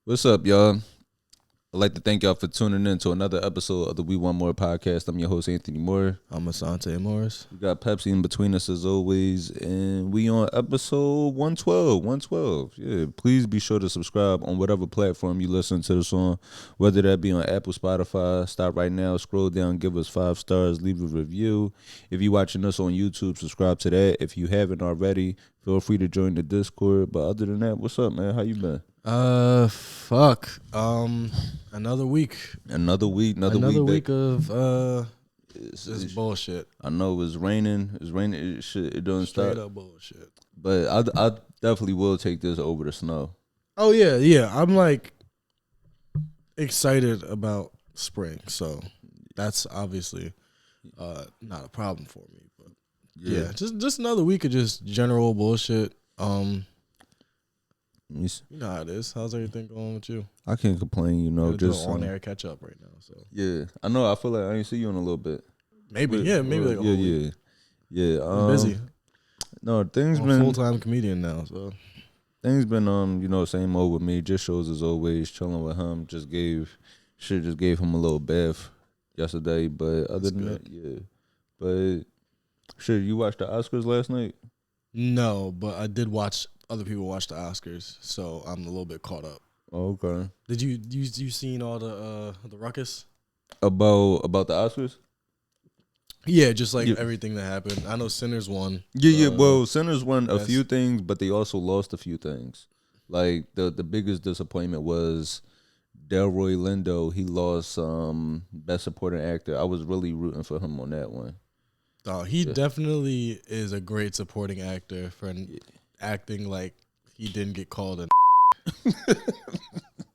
What's up, y'all? I'd like to thank y'all for tuning in to another episode of the We Want More podcast. I'm your host, Anthony Moore. I'm Asante Morris. We got Pepsi in between us as always, and we on episode 112. 112. Yeah, please be sure to subscribe on whatever platform you listen to this on, whether that be on Apple, Spotify. Stop right now, scroll down, give us 5 stars, leave a review. If you're watching us on YouTube, subscribe to that. If you haven't already, feel free to join the Discord. But other than that, what's up, man? How you been? Fuck. Another week. Another week of it's bullshit. I know it's raining. It's raining. It doesn't Straight stop. up bullshit. But I definitely will take this over the snow. Oh yeah. I'm like excited about spring, so that's obviously not a problem for me. But yeah, just another week of just general bullshit. You know how it is. How's everything going with you? I can't complain, Just on air catch up right now. So yeah, I know. I feel like I ain't see you in a little bit. maybe like a whole week. Yeah. I'm busy. No, things I'm been a full-time comedian now. So things been same old with me. Just shows as always, chilling with him. Just gave him a little bath yesterday. But other than that, yeah. But you watched the Oscars last night? No, but I did watch other people watch the Oscars, so I'm a little bit caught up. Oh, okay. Did you seen all the ruckus about the Oscars? Yeah, just like everything that happened. I know Sinners won. Yeah. Well, Sinners won a few things, but they also lost a few things. Like the biggest disappointment was Delroy Lindo. He lost Best Supporting Actor. I was really rooting for him on that one. He definitely is a great supporting actor for acting like he didn't get called in.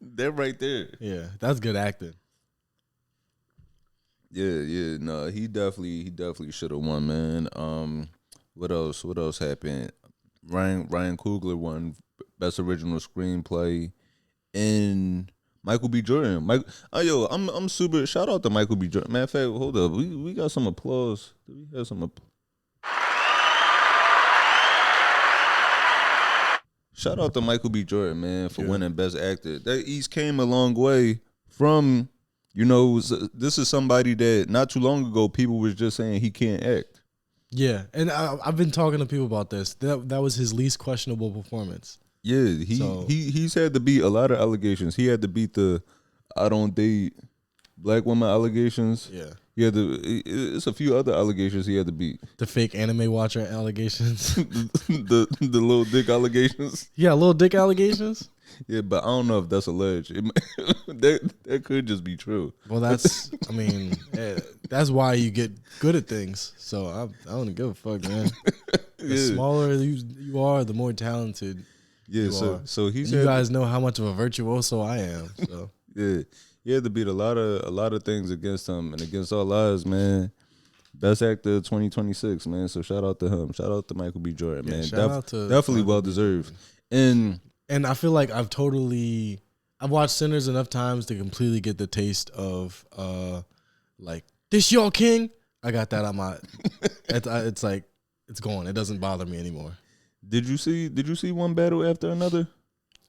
They're right there. Yeah, that's good acting. Yeah. No, he definitely should have won, man. What else happened? Ryan Coogler won Best Original Screenplay, and Michael B. Jordan. I'm super. Shout out to Michael B. Jordan. Matter of fact, hold up, we got some applause. We have some. Shout out to Michael B. Jordan, man, for winning Best Actor. That he's came a long way from, this is somebody that not too long ago people was just saying he can't act. Yeah, and I've been talking to people about this. That was his least questionable performance. Yeah, he's had to beat a lot of allegations. He had to beat the I don't date black women allegations. Yeah. It's a few other allegations he had to beat. The fake anime watcher allegations. the little dick allegations. Yeah, little dick allegations. Yeah, but I don't know if that's alleged. That could just be true. Well, that's that's why you get good at things. So I don't give a fuck, man. The smaller you are, the more talented you are. So he's you guys know how much of a virtuoso I am. So yeah. He had to beat a lot of things against him and against all odds, man. Best Actor 2026, man. So shout out to him. Shout out to Michael B. Jordan, man. Definitely well deserved. And I feel like I've watched Sinners enough times to completely get the taste of like this your king. I got that on my. It's like it's gone. It doesn't bother me anymore. Did you see one battle after another?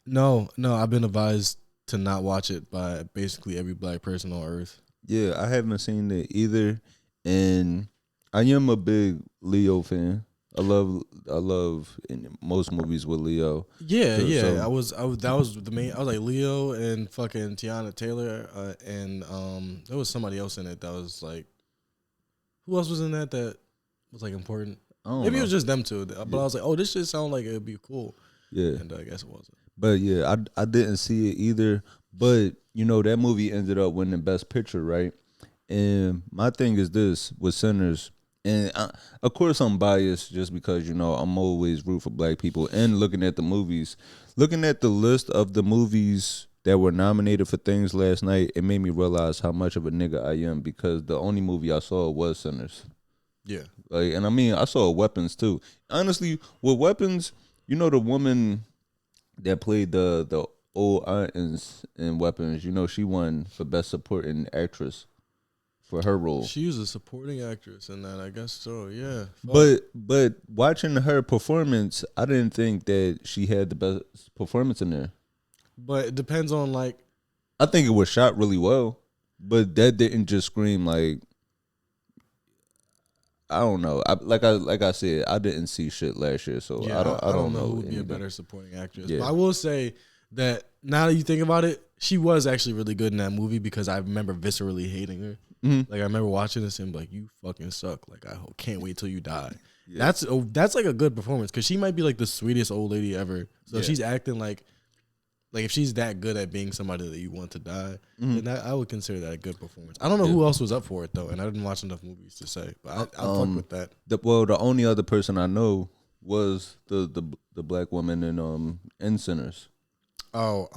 No. I've been advised to not watch it by basically every black person on earth. Yeah, I haven't seen it either, and I am a big Leo fan. I love in most movies with Leo. Yeah. That was the main. I was like Leo and fucking Tiana Taylor, and there was somebody else in it that was like, who else was in that was like important? Maybe it was just them two. But I was like, oh, this shit sound like it'd be cool. Yeah, and I guess it wasn't. But yeah, I didn't see it either. But that movie ended up winning Best Picture, right? And my thing is this with Sinners, and of course I'm biased just because I'm always root for black people. And looking at the list of the movies that were nominated for things last night, it made me realize how much of a nigga I am because the only movie I saw was Sinners. Yeah, and I mean I saw Weapons too. Honestly, with Weapons, the woman that played the old aunt in Weapons, she won for Best Supporting Actress for her role. She was a supporting actress in that, I guess so, yeah. But watching her performance, I didn't think that she had the best performance in there. but it depends on like. I think it was shot really well, but that didn't just scream like. I don't know. Like I said, I didn't see shit last year, so Yeah, I don't know know who would anything. be a better supporting actress. Yeah. But I will say that now that you think about it, she was actually really good in that movie because I remember viscerally hating her. Mm-hmm. Like I remember watching this and be like, you fucking suck. Like I can't wait till you die. Yeah. That's like a good performance because she might be like the sweetest old lady ever. So if she's acting like if she's that good at being somebody that you want to die, then I would consider that a good performance. I don't know who else was up for it though, and I didn't watch enough movies to say, but I fucked with that. The only other person I know was the black woman in Sinners. Oh,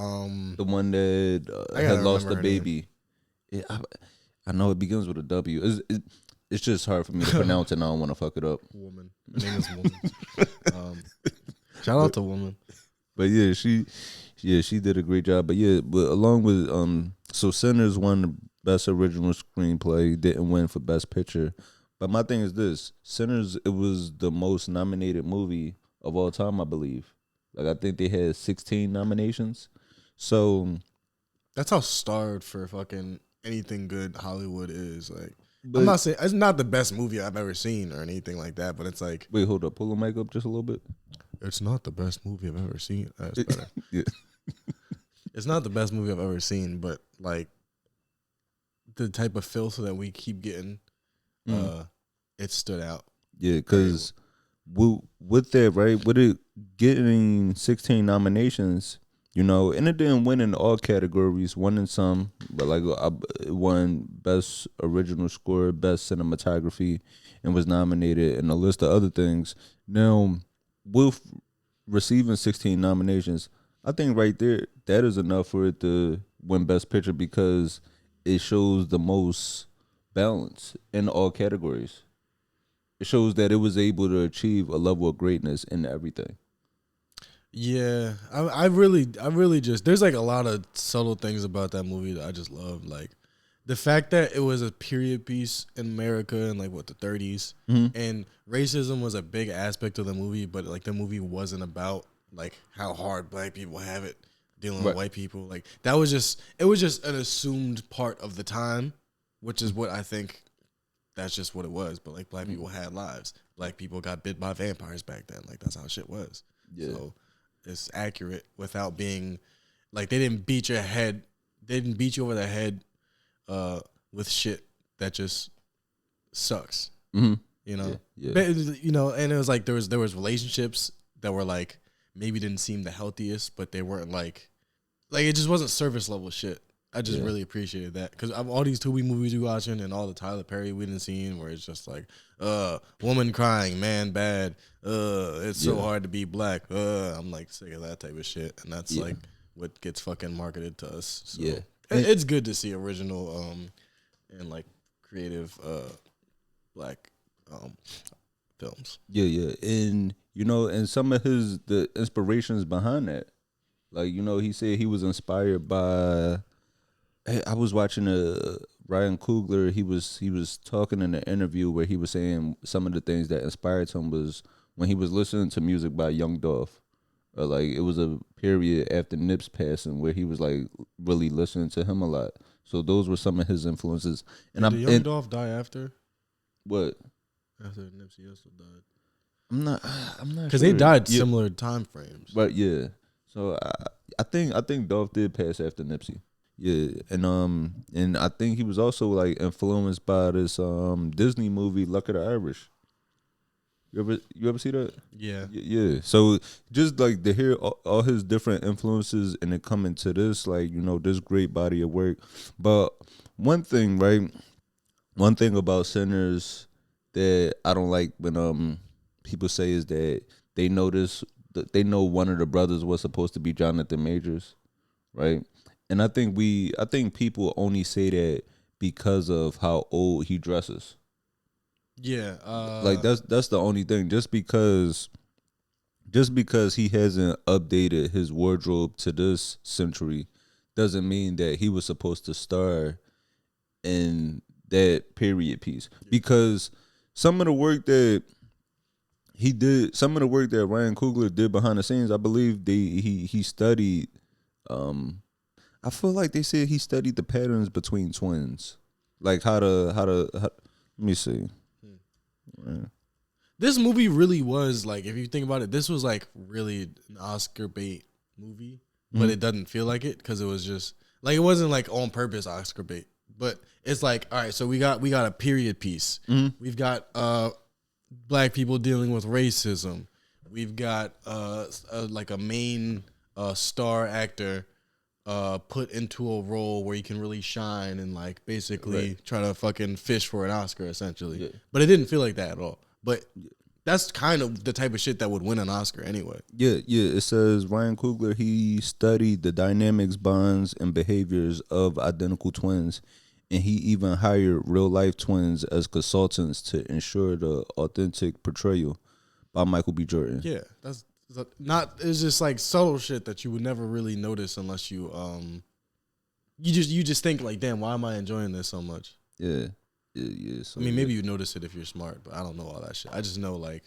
The one that had lost the baby. Yeah, I know it begins with a W. It's just hard for me to pronounce it, and I don't want to fuck it up. Woman. Her name is Woman. Shout out to Woman. But yeah, she did a great job. But yeah, but along with so Sinners won the best original screenplay, didn't win for best picture. But my thing is this: Sinners, it was the most nominated movie of all time, I believe. Like I think they had 16 nominations. So that's how starved for fucking anything good Hollywood is. Like I'm not saying it's not the best movie I've ever seen or anything like that, but it's like wait, hold up, pull the mic up just a little bit. It's not the best movie I've ever seen. That's better. Yeah. It's not the best movie I've ever seen, but like the type of filth that we keep getting, it stood out. Yeah, because with that, right, with it getting 16 nominations, you know, and it didn't win in all categories, won in some, but like it won best original score, best cinematography, and was nominated in a list of other things. Now, with receiving 16 nominations, I think right there, that is enough for it to win Best Picture because it shows the most balance in all categories. It shows that it was able to achieve a level of greatness in everything. Yeah, I really just, there's like a lot of subtle things about that movie that I just love. Like the fact that it was a period piece in America in like the 30s, and racism was a big aspect of the movie, but like the movie wasn't about like how hard black people have it dealing with white people. Like it was just an assumed part of the time, which is what I think that's just what it was. But like black people had lives. Black people got bit by vampires back then. Like that's how shit was. Yeah. So it's accurate without being like they didn't beat you over the head with shit that just sucks. You know? Yeah. But, you know, and it was like there was relationships that were like maybe didn't seem the healthiest, but they weren't like it just wasn't surface level shit. I just really appreciated that because all these Tubi movies we watching and all the Tyler Perry we didn't see where it's just like, woman crying, man bad, it's so hard to be black. I'm like sick of that type of shit, and that's like what gets fucking marketed to us. So it's good to see original and like creative black films. Yeah, and you know, and some of the inspirations behind that, like you know, he said he was inspired by. I was watching Ryan Coogler. He was talking in an interview where he was saying some of the things that inspired him was when he was listening to music by Young Dolph. Like it was a period after Nip's passing where he was like really listening to him a lot. So those were some of his influences. And did Young Dolph die after? What? After Nipsey Hussle died. I'm not because they died similar time frames. But yeah, so I think Dolph did pass after Nipsey. Yeah, and I think he was also like influenced by this Disney movie Luck of the Irish. You ever see that? Yeah. So just like to hear all his different influences and then come into this like you know this great body of work. But one thing about Sinners that I don't like when people say is that they know one of the brothers was supposed to be Jonathan Majors, right? And I think people only say that because of how old he dresses. Yeah, like that's the only thing. Just because he hasn't updated his wardrobe to this century doesn't mean that he was supposed to star in that period piece. Because some of the work that Ryan Coogler did behind the scenes, I believe he studied I feel like they said he studied the patterns between twins, like how let me see. Yeah. This movie really was like, if you think about it, this was like really an Oscar bait movie, but it doesn't feel like it because it was just like, it wasn't like on purpose Oscar bait, but it's like, all right, so we got a period piece. We've got black people dealing with racism. We've got like a main star actor put into a role where he can really shine and like basically try to fucking fish for an Oscar essentially. Yeah. But it didn't feel like that at all. But that's kind of the type of shit that would win an Oscar anyway. Yeah. It says Ryan Coogler, he studied the dynamics, bonds, and behaviors of identical twins, and he even hired real-life twins as consultants to ensure the authentic portrayal by Michael B. Jordan. Yeah, that's not. It's just like subtle shit that you would never really notice unless you you just think like, damn, why am I enjoying this so much? Yeah. So, I mean, maybe you notice it if you're smart, but I don't know all that shit. I just know like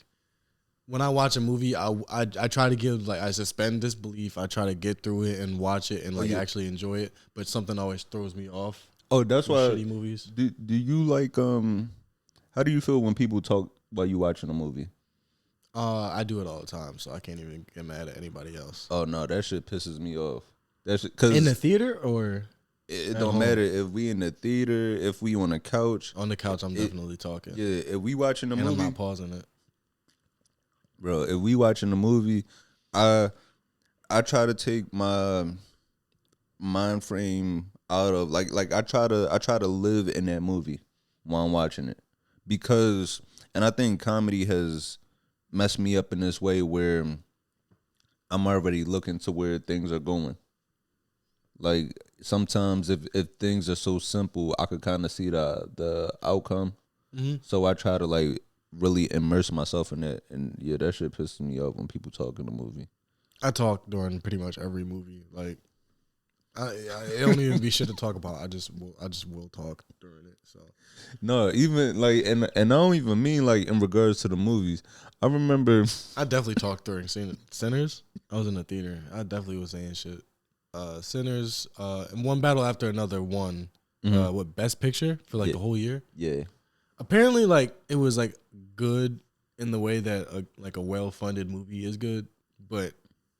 when I watch a movie, I try to give like, I suspend disbelief. I try to get through it and watch it and like actually enjoy it. But something always throws me off. Oh, that's why shitty movies. Do you like how do you feel when people talk while you watching a movie? I do it all the time, so I can't even get mad at anybody else. Oh no, that shit pisses me off. That shit, cause in the theater or it don't home? Matter if we in the theater, if we on the couch. On the couch, I'm definitely talking. Yeah, if we watching the movie, I'm not pausing it, bro. If we watching the movie, I try to take my mind frame out of like I try to live in that movie while I'm watching it, because, and I think comedy has messed me up in this way where I'm already looking to where things are going. Like sometimes if things are so simple, I could kind of see the outcome. So I try to like really immerse myself in that, and yeah, that shit pisses me off when people talk in the movie. I talk during pretty much every movie. Like it don't even be shit to talk about. I just will talk during it. So no, even like, and I don't even mean like in regards to the movies. I remember I definitely talked during Sinners. I was in the theater. I definitely was saying shit. Sinners, and one battle after another won. What, Best Picture for like the whole year? Yeah. Apparently, like it was like good in the way that a well-funded movie is good, but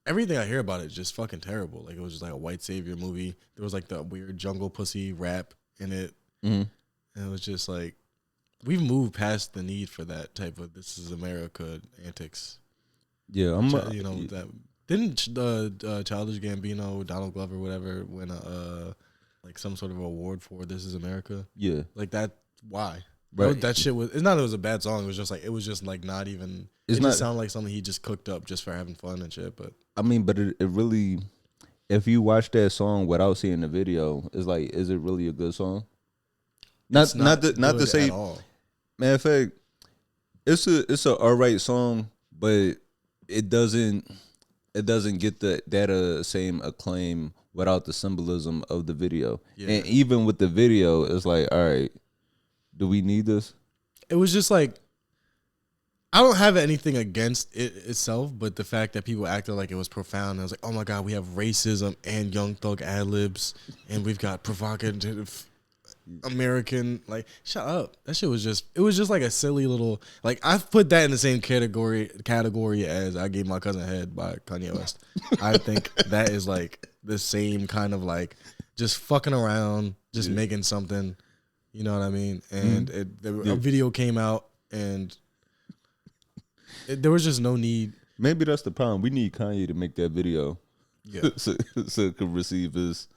everything I hear about it is just fucking terrible. Like it was just like a white savior movie. There was like the weird jungle pussy rap in it, and it was just like we've moved past the need for that type of "This Is America" antics. Yeah, that. Didn't Childish Gambino, Donald Glover, whatever, win like some sort of award for "This Is America"? Yeah, like that. Why? Right. That shit was. It's not that it was a bad song. It was just like not even. It just sounded like something he just cooked up just for having fun and shit. But I mean, but it really, if you watch that song without seeing the video, it's like, is it really a good song? Not to say. Matter of fact, it's a alright song, but it doesn't get that same acclaim without the symbolism of the video. Yeah. And even with the video, it's like, all right, do we need this? It was just like, I don't have anything against it itself, but the fact that people acted like it was profound, I was like, oh my God, we have racism and Young Thug ad-libs, and we've got provocative American, like, shut up. That shit was just, it was just like a silly little, like, I've put that in the same category as I Gave My Cousin Head by Kanye West. I think that is like the same kind of like just fucking around, just making something, you know what I mean? And a video came out and there was just no need. Maybe that's the problem. We need Kanye to make that video, so it could receive his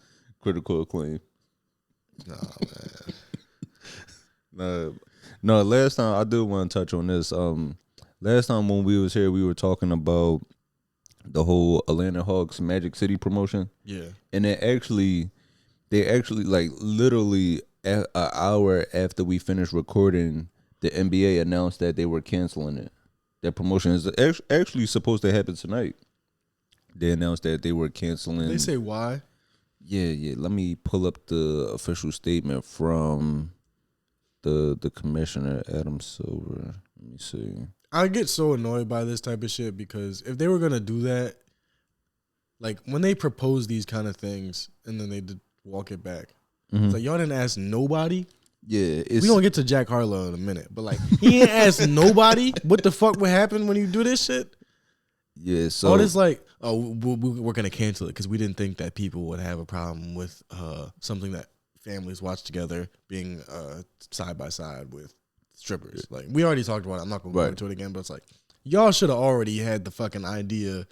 critical acclaim. Nah, man. No. Last time I do want to touch on this. Last time when we was here, we were talking about the whole Atlanta Hawks Magic City promotion. Yeah, and they actually like literally an hour after we finished recording, the NBA announced that they were canceling it. That promotion is actually supposed to happen tonight. They announced that they were canceling. Did they say why? Yeah. Let me pull up the official statement from the commissioner, Adam Silver. Let me see. I get so annoyed by this type of shit because if they were gonna do that, like when they propose these kind of things and then they walk it back. It's like, y'all didn't ask nobody. Yeah, we gonna get to Jack Harlow in a minute, but like he ain't asked nobody what the fuck would happen when you do this shit. Yeah, so all this like, we're gonna cancel it because we didn't think that people would have a problem with something that families watch together being side by side with strippers. Like we already talked about it. I'm not gonna go into it again, but it's like y'all should have already had the fucking idea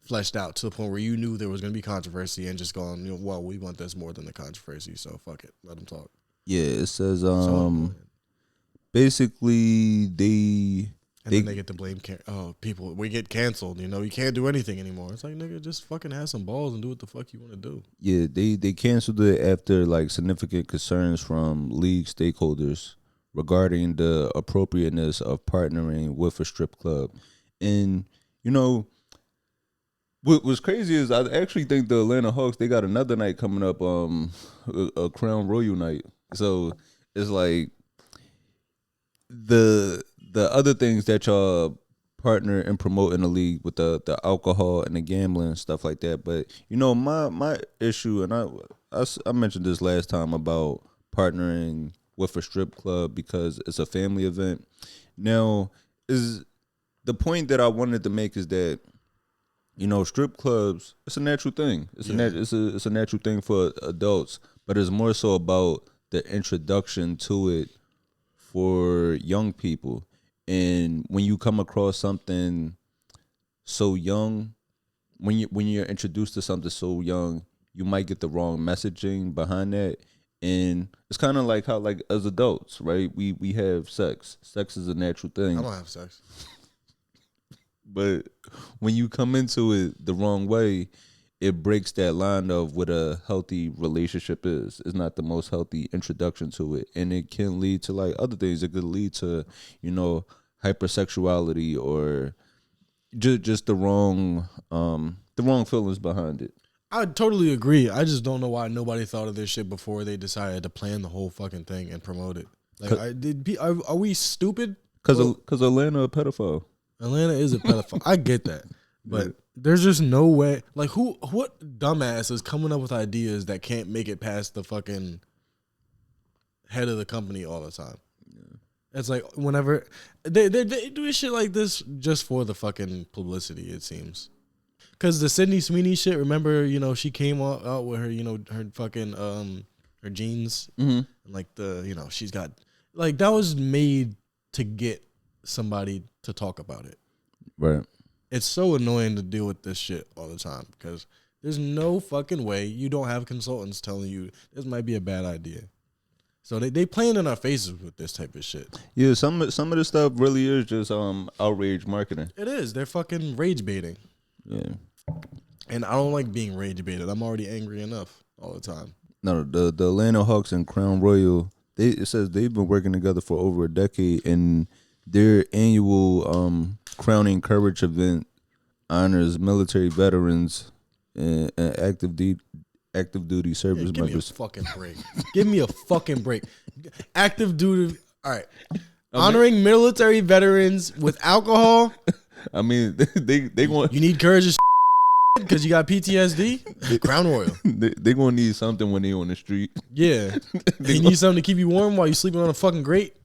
fleshed out to the point where you knew there was gonna be controversy and just going, you know, well, we want this more than the controversy, so fuck it, let them talk. Yeah, it says basically then they get to blame people. We get canceled. You know, you can't do anything anymore. It's like, nigga, just fucking have some balls and do what the fuck you want to do. Yeah, they canceled it after like significant concerns from league stakeholders regarding the appropriateness of partnering with a strip club. And you know, what was crazy is I actually think the Atlanta Hawks, they got another night coming up, a Crown Royal night. So it's like the other things that y'all partner and promote in the league with the alcohol and the gambling and stuff like that. But you know, my issue, and I mentioned this last time about partnering with a strip club because it's a family event. Now, is the point that I wanted to make is that, you know, strip clubs, it's a natural thing. It's a natural thing for adults, but it's more so about the introduction to it for young people. And when you come across something so young, when you're introduced to something so young, you might get the wrong messaging behind that. And it's kind of like how, like, as adults, right? We have sex. Sex is a natural thing. I don't have sex. But when you come into it the wrong way, it breaks that line of what a healthy relationship is. It's not the most healthy introduction to it. And it can lead to like other things. It could lead to, you know, hypersexuality or just the wrong feelings behind it. I totally agree. I just don't know why nobody thought of this shit before they decided to plan the whole fucking thing and promote it. Like, are we stupid? Because Atlanta a pedophile. Atlanta is a pedophile. I get that. But there's just no way. Like, what dumbass is coming up with ideas that can't make it past the fucking head of the company all the time? Yeah. It's like whenever they do shit like this just for the fucking publicity, it seems. Because the Sydney Sweeney shit, remember, you know, she came out with her, you know, her fucking, her jeans. Mm-hmm. And like you know, she's got, like, that was made to get somebody to talk about it. Right. It's so annoying to deal with this shit all the time because there's no fucking way you don't have consultants telling you this might be a bad idea. So they playing in our faces with this type of shit. Yeah, some of the stuff really is just outrage marketing. It is. They're fucking rage baiting. Yeah. And I don't like being rage baited. I'm already angry enough all the time. No, the Atlanta Hawks and Crown Royal, it says they've been working together for over a decade, and their annual Crowning Courage event honors military veterans and active duty service members. Give me a fucking break. Give me a fucking break. Active duty. All right. Honoring military veterans with alcohol. I mean, they want. You need courage as because you got PTSD. Crown Royal. They gonna need something when they on the street. Yeah. You need something to keep you warm while you sleeping on a fucking grate.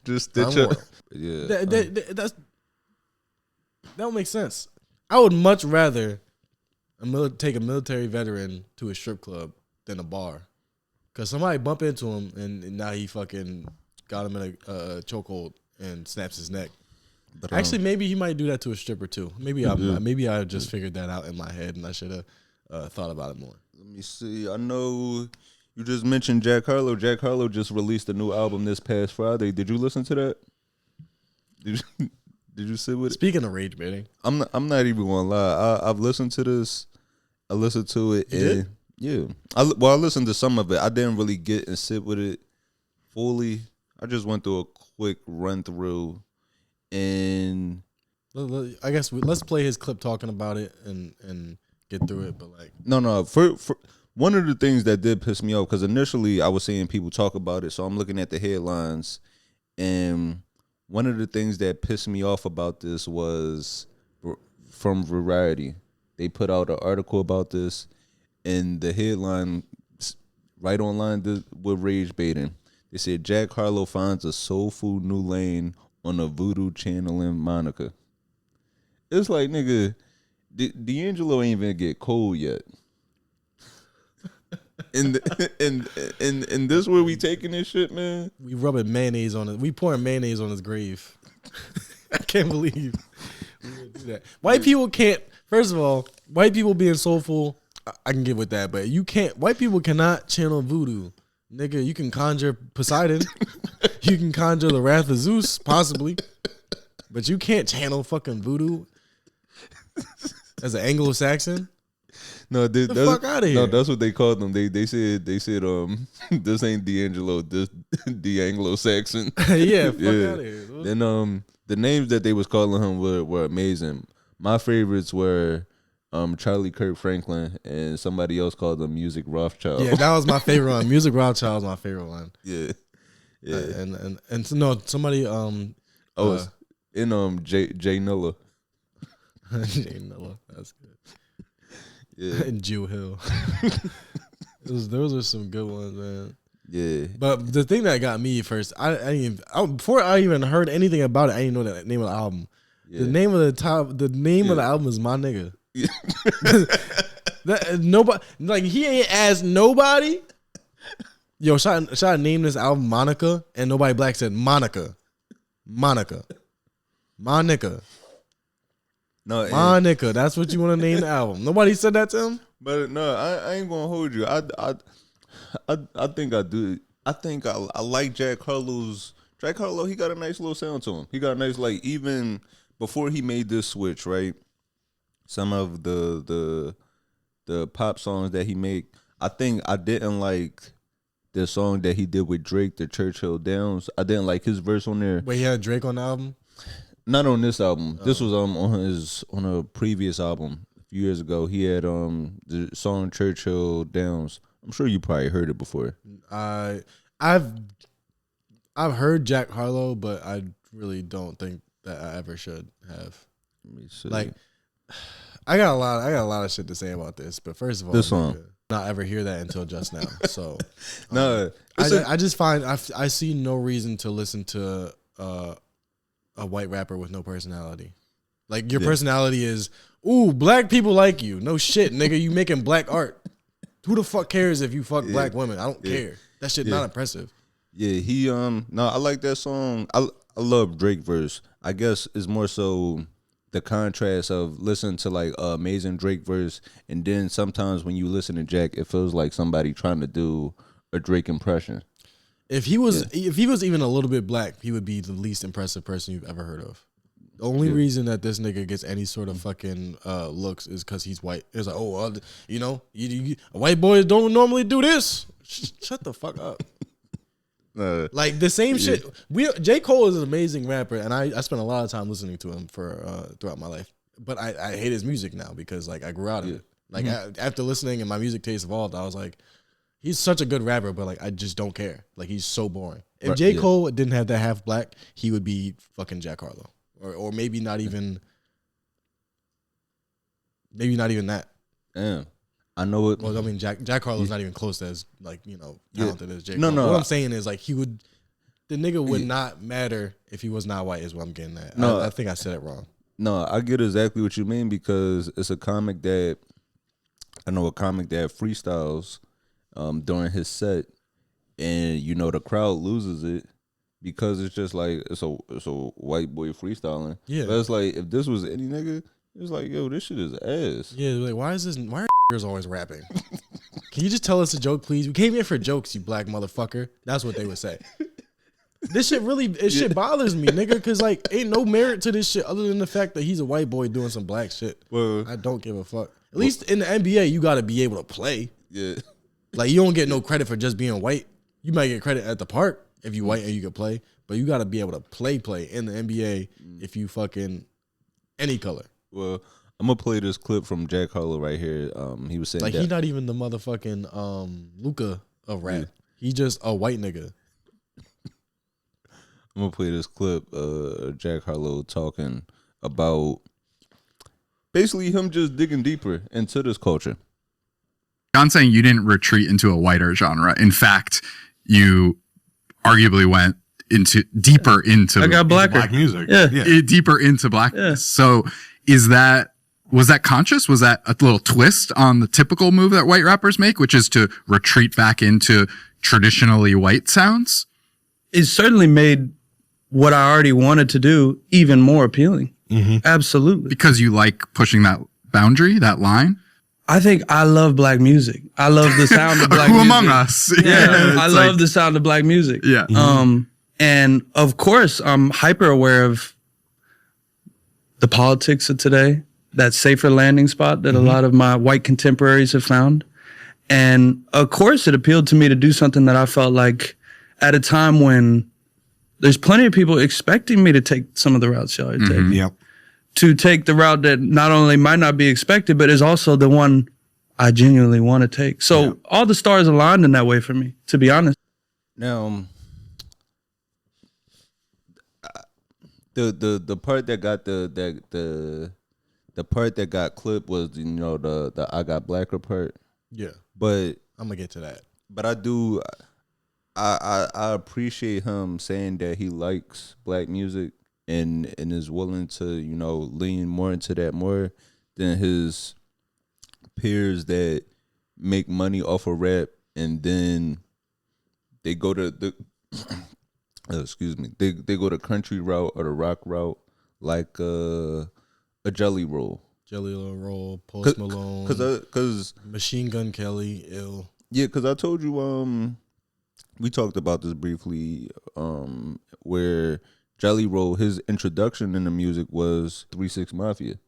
Just stitch up. Yeah. That don't make sense. I would much rather take a military veteran to a strip club than a bar. Because somebody bump into him and now he fucking got him in a chokehold and snaps his neck. But actually, maybe he might do that to a stripper too. Maybe I just figured that out in my head and I should have thought about it more. Let me see. I know you just mentioned Jack Harlow. Jack Harlow just released a new album this past Friday. Did you listen to that? Did you sit with it? Speaking of rage baiting, I'm not even gonna lie. I've listened to this. I listened to it. Yeah. I listened to some of it. I didn't really get and sit with it fully. I just went through a quick run through, and I guess let's play his clip talking about it and get through it. But like, no. For one of the things that did piss me off, because initially I was seeing people talk about it, so I'm looking at the headlines, and one of the things that pissed me off about this was from Variety. they put out an article about this, and the headline right online with rage baiting. They said Jack Harlow finds a soulful new lane on a voodoo channeling Monica. It's like, nigga, D'Angelo ain't even get cold yet. And this where we taking this shit, man. We rubbing mayonnaise on it. We pouring mayonnaise on his grave. I can't believe we would do that. White people can't. First of all, white people being soulful, I can get with that, but you can't. White people cannot channel voodoo, nigga. You can conjure Poseidon, you can conjure the wrath of Zeus, possibly, but you can't channel fucking voodoo as an Anglo-Saxon. No, the fuck out of here. No, that's what they called them. They said this ain't D'Angelo, this the Anglo-Saxon. Yeah, fuck out of here. Then the names that they was calling him were amazing. My favorites were Charlie Kirk Franklin, and somebody else called him Music Rothschild. Yeah, that was my favorite one. Music Rothschild was my favorite one. Yeah. And no, somebody Jay Nilla. Jay Nilla, that's good. Yeah. And Jew Hill. Those are some good ones, man. Yeah. But the thing that got me first, before I even heard anything about it, I didn't know the name of the album. Yeah. The name of the album is My Nigga. Yeah. Nobody, like, he ain't asked nobody. Yo, should I name this album Monica? And nobody black said Monica. My nigga. No, My nigga. That's what you want to name the album. Nobody said that to him? But no, I ain't gonna hold you. I think I do. I think I like Jack Harlow's. Jack Harlow, he got a nice little sound to him. He got a nice, like, even before he made this switch, right? Some of the pop songs that he made, I think I didn't like the song that he did with Drake, the Churchill Downs. I didn't like his verse on there. Wait, he had Drake on the album? Not on this album. This was on a previous album a few years ago. He had the song Churchill Downs. I'm sure you probably heard it before. I've heard Jack Harlow, but I really don't think that I ever should have. Let me see. Like, I got a lot of shit to say about this. But first of all, this song, not ever hear that until just now. So no, I just find I see no reason to listen to a white rapper with no personality. Like, your personality is, ooh, black people like you. No shit, nigga. You making black art. Who the fuck cares if you fuck black women? I don't care. That shit not impressive. Yeah, he no, I like that song. I love Drake verse. I guess it's more so the contrast of listening to, like, amazing Drake verse, and then sometimes when you listen to Jack, it feels like somebody trying to do a Drake impression. If he was even a little bit black, he would be the least impressive person you've ever heard of. The only reason that this nigga gets any sort of fucking looks is because he's white. It's like, oh, white boys don't normally do this. Shut the fuck up. Like, the same shit. J. Cole is an amazing rapper, and I spent a lot of time listening to him for throughout my life. But I hate his music now because, like, I grew out of it. Like, after listening and my music taste evolved, I was like, he's such a good rapper, but, like, I just don't care. Like, he's so boring. If J. Cole didn't have that half black, he would be fucking Jack Harlow. Or maybe not even that. Damn. I know it. Well, I mean, Jack Harlow's not even close to as, like, talented as J. Cole. No. What I'm saying is, like, the nigga would not matter if he was not white, is what I'm getting at. No, I think I said it wrong. No, I get exactly what you mean, because it's a comic that freestyles during his set, and the crowd loses it because it's just like it's a white boy freestyling. Yeah, but it's like, if this was any nigga, it's like, yo, this shit is ass. Yeah, like, why are always rapping? Can you just tell us a joke, please? We came here for jokes, you black motherfucker. That's what they would say. This shit shit bothers me, nigga, because, like, ain't no merit to this shit other than the fact that he's a white boy doing some black shit. Well, I don't give a fuck. At least in the NBA, you got to be able to play. Yeah. Like, you don't get no credit for just being white. You might get credit at the park if you white and you can play, but you got to be able to play in the NBA if you fucking any color. Well, I'm gonna play this clip from Jack Harlow right here. He was saying, like, he's not even the motherfucking Luca of rap. Yeah. He's just a white nigga. I'm gonna play this clip. Jack Harlow talking about basically him just digging deeper into this culture. John's saying you didn't retreat into a whiter genre. In fact, you arguably went deeper into I got blacker. Black music. Yeah. Deeper into blackness. Yeah. So was that conscious? Was that a little twist on the typical move that white rappers make, which is to retreat back into traditionally white sounds? It certainly made what I already wanted to do even more appealing. Mm-hmm. Absolutely. Because you like pushing that boundary, that line? I think I love black music. I love the sound of black Who music. among us? Yeah, I love the sound of black music. Yeah. And of course, I'm hyper aware of the politics of today, that safer landing spot that a lot of my white contemporaries have found. And of course, it appealed to me to do something that I felt like at a time when there's plenty of people expecting me to take some of the routes y'all are taking. Yep. To take the route that not only might not be expected, but is also the one I genuinely want to take. So all the stars aligned in that way for me, to be honest. Now, the part that got the part that got clipped was the I got blacker part. Yeah, But I'm gonna get to that. But I appreciate him saying that he likes black music and is willing to lean more into that more than his peers that make money off of rap and then they go to the excuse me, they go the country route or the rock route like a Jelly Roll. Jelly Roll, Post Malone, cause Machine Gun Kelly, ill. Yeah, because I told you we talked about this briefly where Jelly Roll, his introduction in the music was 3 6 Mafia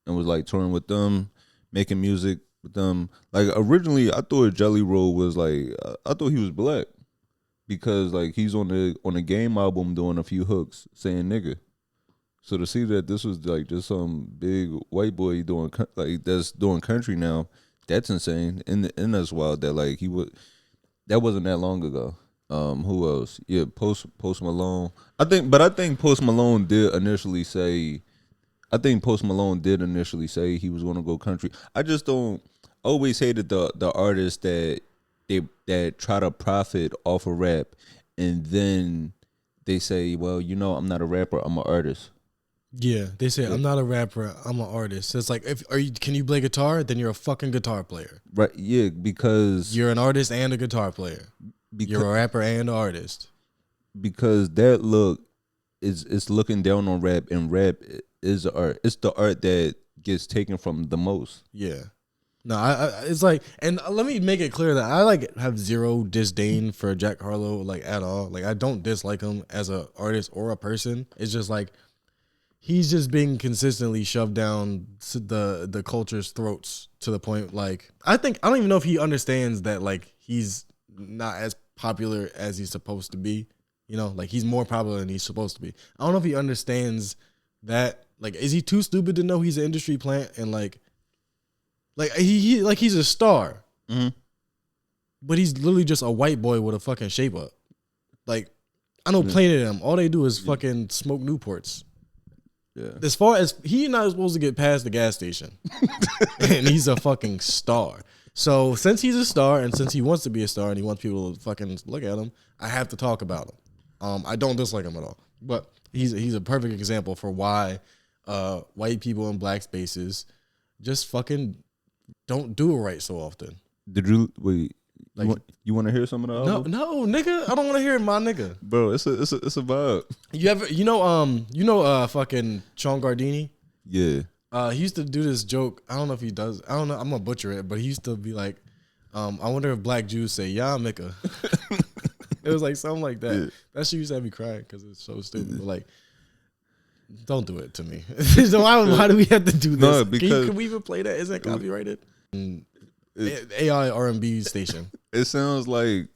and was like touring with them, making music with them. Like originally I thought Jelly Roll was like I thought he was black because like he's on the Game album doing a few hooks saying nigga. So to see that this was like just some big white boy that's doing country now, that's insane. And that's wild that like that wasn't that long ago. Who else? Yeah, Post Malone. I think Post Malone did initially say he was gonna go country. I just don't always hated the artists that try to profit off of rap and then they say, well, I'm not a rapper, I'm an artist. Yeah, they say I'm not a rapper, I'm an artist. So it's like, can you play guitar? Then you're a fucking guitar player. Right? Yeah, because you're an artist and a guitar player. You're a rapper and an artist. Because that look is looking down on rap, and rap is art. It's the art that gets taken from the most. Yeah. No, it's like, and let me make it clear that I have zero disdain for Jack Harlow at all. Like I don't dislike him as an artist or a person. It's just like he's just being consistently shoved down the culture's throats to the point I don't even know if he understands that he's not as popular as he's supposed to be. He's more popular than he's supposed to be. I don't know if he understands that. Is he too stupid to know he's an industry plant and he's a star, but he's literally just a white boy with a fucking shape up. I know plenty of them. All they do is fucking smoke Newports. Yeah. As far as he's not supposed to get past the gas station, and he's a fucking star. So since he's a star, and since he wants to be a star, and he wants people to fucking look at him, I have to talk about him. I don't dislike him at all, but he's a perfect example for why white people in black spaces just fucking don't do it right so often. Did you wait? You want to hear some of the album? No, nigga, I don't want to hear my nigga. Bro, it's a vibe. Fucking Sean Gardini? Yeah. He used to do this joke. I don't know if he does. I don't know. I'm gonna butcher it, but he used to be like, I wonder if black Jews say "Ya Mika." It was something like that. Yeah. That shit used to have me crying because it's so stupid. But don't do it to me. So why do we have to do this? No, because can we even play that? Isn't it copyrighted? AI R&B station. It sounds like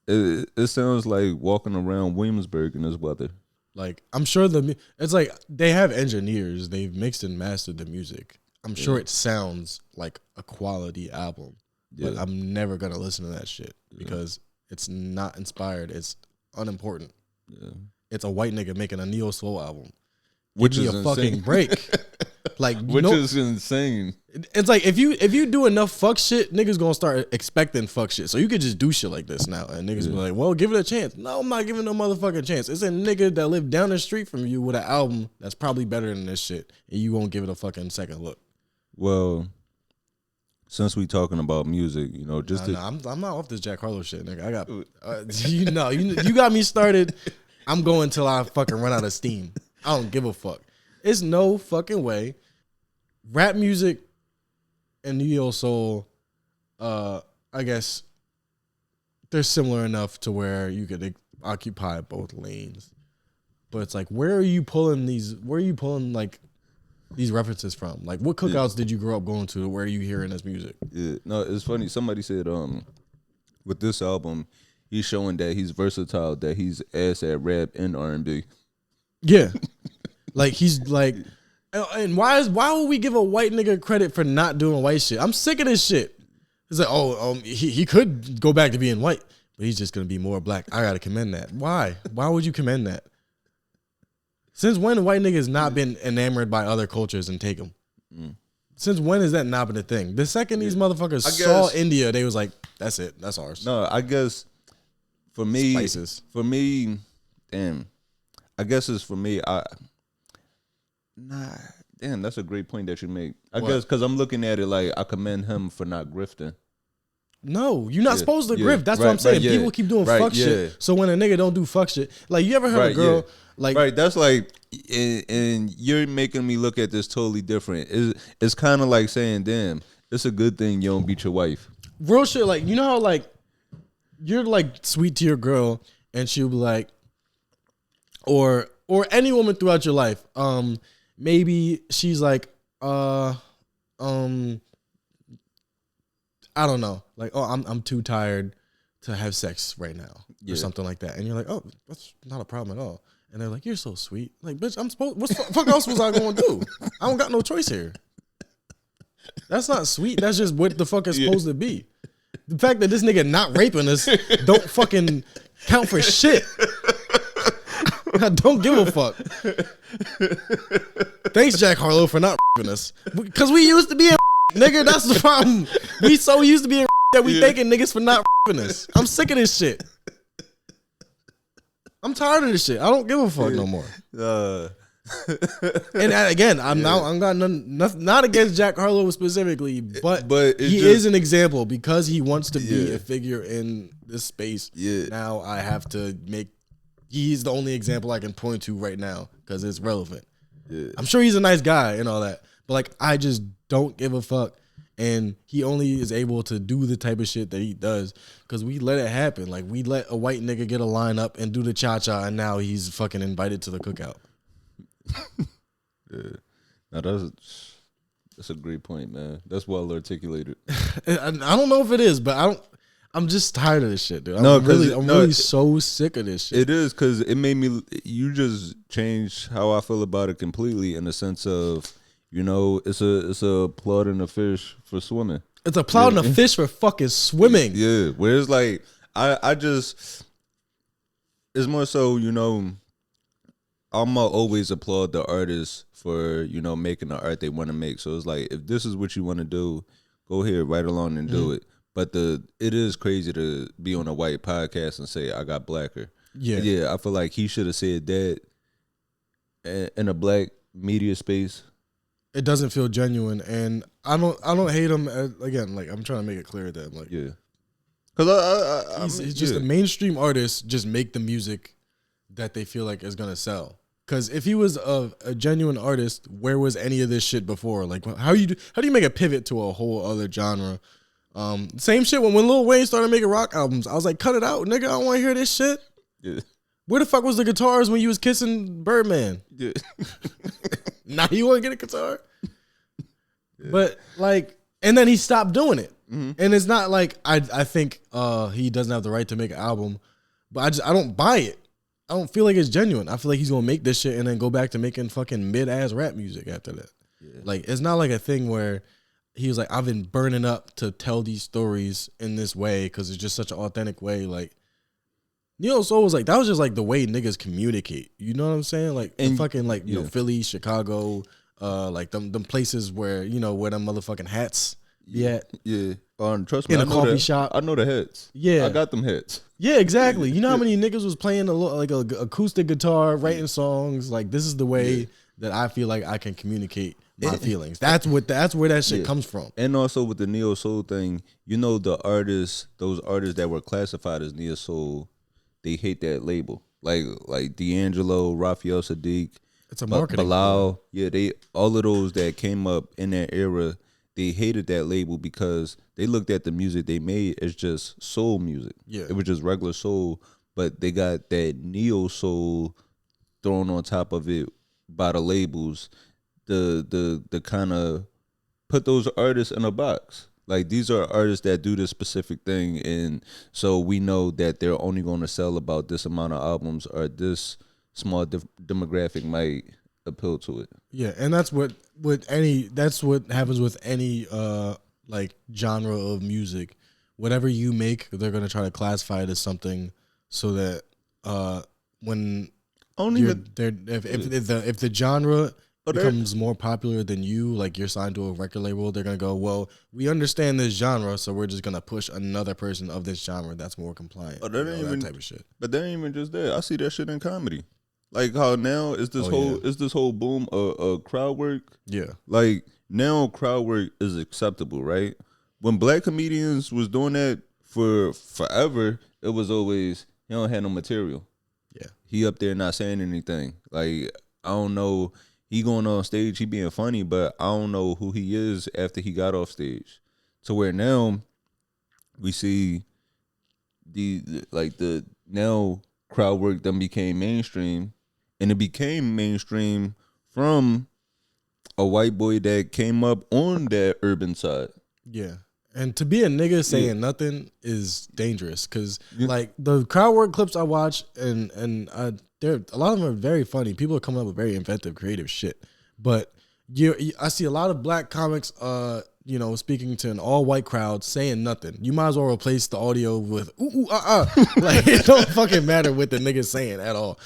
walking around Williamsburg in this weather. I'm sure it's they have engineers. They've mixed and mastered the music. I'm sure it sounds like a quality album, but I'm never gonna listen to that shit because it's not inspired. It's unimportant. Yeah. It's a white nigga making a neo soul album. Which is a fucking break. Like, which is insane. It's like if you do enough fuck shit, niggas gonna start expecting fuck shit. So you could just do shit like this now, and niggas be like, "Well, give it a chance." No, I'm not giving no motherfucking chance. It's a nigga that lived down the street from you with an album that's probably better than this shit, and you won't give it a fucking second look. Well, since we talking about music, you know, I'm not off this Jack Harlow shit, nigga. I got you got me started. I'm going till I fucking run out of steam. I don't give a fuck. It's no fucking way. Rap music and neo soul, I guess they're similar enough to where you could occupy both lanes. But it's like, where are you pulling like these references from? Like, what cookouts did you grow up going to where are you hearing this music? Yeah, no, it's funny. Somebody said, with this album, he's showing that he's versatile, that he's ass at rap and R&B. Yeah, like he's like, and why would we give a white nigga credit for not doing white shit? I'm sick of this shit. It's like, he could go back to being white, but he's just gonna be more black. I gotta commend that. Why? Why would you commend that? Since when have white niggas not been enamored by other cultures and take them? Since when has that not been a thing? The second these motherfuckers saw India, they was like, that's it. That's ours. No, I guess for me, Spices. I guess it's for me. That's a great point that you make. I guess because I'm looking at it like I commend him for not grifting. No, you're not supposed to grift. That's what I'm saying. People keep doing fuck shit. So when a nigga don't do fuck shit, like you ever heard a girl like that's like, and you're making me look at this totally different. It's kind of like saying, damn, it's a good thing you don't beat your wife. Real shit. Like, you know how like you're like sweet to your girl and she'll be like, or any woman throughout your life, maybe she's like, I don't know, like, oh, I'm too tired to have sex right now, or something like that, and you're like, oh, that's not a problem at all, and they're like, you're so sweet, like, bitch, I'm supposed, what the fuck else was I going to do? I don't got no choice here. That's not sweet. That's just what the fuck is supposed to be. The fact that this nigga not raping us don't fucking count for shit. I don't give a fuck. Thanks, Jack Harlow, for not raping us, because we used to be a nigga. That's the problem. We so used to be that we thanking niggas for not raping us. I'm sick of this shit. I'm tired of this shit. I don't give a fuck no more. And again, I'm got nothing, not against Jack Harlow specifically, but he is an example because he wants to be a figure in this space. Yeah. Now I have to make. He's the only example I can point to right now because it's relevant. Yeah. I'm sure he's a nice guy and all that, but like I just don't give a fuck. And he only is able to do the type of shit that he does because we let it happen. Like we let a white nigga get a line up and do the cha-cha, and now he's fucking invited to the cookout. Yeah, now that's a great point, man. That's well articulated. I don't know if it is, but I'm just tired of this shit, dude. I'm really so sick of this shit. It is because it made me. You just changed how I feel about it completely in the sense of, you know, it's a applaud and a fish for swimming. It's a applaud and a fish for fucking swimming. Yeah, where it's like I just, it's more so, you know, I'ma always applaud the artists for, you know, making the art they want to make. So it's like, if this is what you want to do, go ahead, right along and do it. But it is crazy to be on a white podcast and say I got blacker. Yeah. I feel like he should have said that in a black media space. It doesn't feel genuine, and I don't hate him. Again, like I'm trying to make it clear that like because he's just a mainstream artist. Just make the music that they feel like is gonna sell. Because if he was a genuine artist, where was any of this shit before? Like how do you make a pivot to a whole other genre? Same shit when Lil Wayne started making rock albums. I was like, cut it out, nigga. I don't want to hear this shit. Yeah. Where the fuck was the guitars when you was kissing Birdman? Yeah. Now you want to get a guitar? Yeah. But like, and then he stopped doing it. Mm-hmm. And it's not like I think he doesn't have the right to make an album, but I don't buy it. I don't feel like it's genuine. I feel like he's gonna make this shit and then go back to making fucking mid-ass rap music after that. Yeah. Like it's not like a thing where he was like, I've been burning up to tell these stories in this way because it's just such an authentic way. Like Neo Soul was like, that was just like the way niggas communicate. You know what I'm saying? Like and fucking like, you know, Philly, Chicago, like them places where where them motherfucking hats be at. Yeah. Trust me, In I a know coffee that. shop. I know the hits. Yeah. I got them hits. Yeah, exactly. You know how many niggas was playing like a acoustic guitar, writing songs. Like this is the way that I feel like I can communicate my feelings. That's where that shit comes from. And also with the neo soul thing, the artists, those artists that were classified as neo soul, they hate that label. Like D'Angelo, Raphael Sadiq, It's a marketing. Bilal. Yeah, they all of those that came up in that era. They hated that label because they looked at the music they made as just soul music. Yeah. It was just regular soul, but they got that neo soul thrown on top of it by the labels. The kind of put those artists in a box. Like these are artists that do this specific thing, and so we know that they're only going to sell about this amount of albums, or this small demographic might appeal to it. Yeah, and that's what happens with any like genre of music. Whatever you make, they're gonna try to classify it as something so that when if the genre becomes more popular than you, like you're signed to a record label, they're gonna go, well, we understand this genre, so we're just gonna push another person of this genre that's more compliant. That type of shit. But that ain't even just that. I see that shit in comedy. Like how now is this whole boom of crowd work. Yeah. Like now crowd work is acceptable, right? When black comedians was doing that for forever, it was always he don't have no material. Yeah. He up there not saying anything. Like I don't know, he going on stage, he being funny, but I don't know who he is after he got off stage. To where now we see the now crowd work then became mainstream. And it became mainstream from a white boy that came up on that urban side. Yeah. And to be a nigga saying nothing is dangerous because like the crowd work clips I watch and a lot of them are very funny. People are coming up with very inventive, creative shit. But I see a lot of black comics, speaking to an all white crowd saying nothing. You might as well replace the audio with like it don't fucking matter what the nigga's saying at all.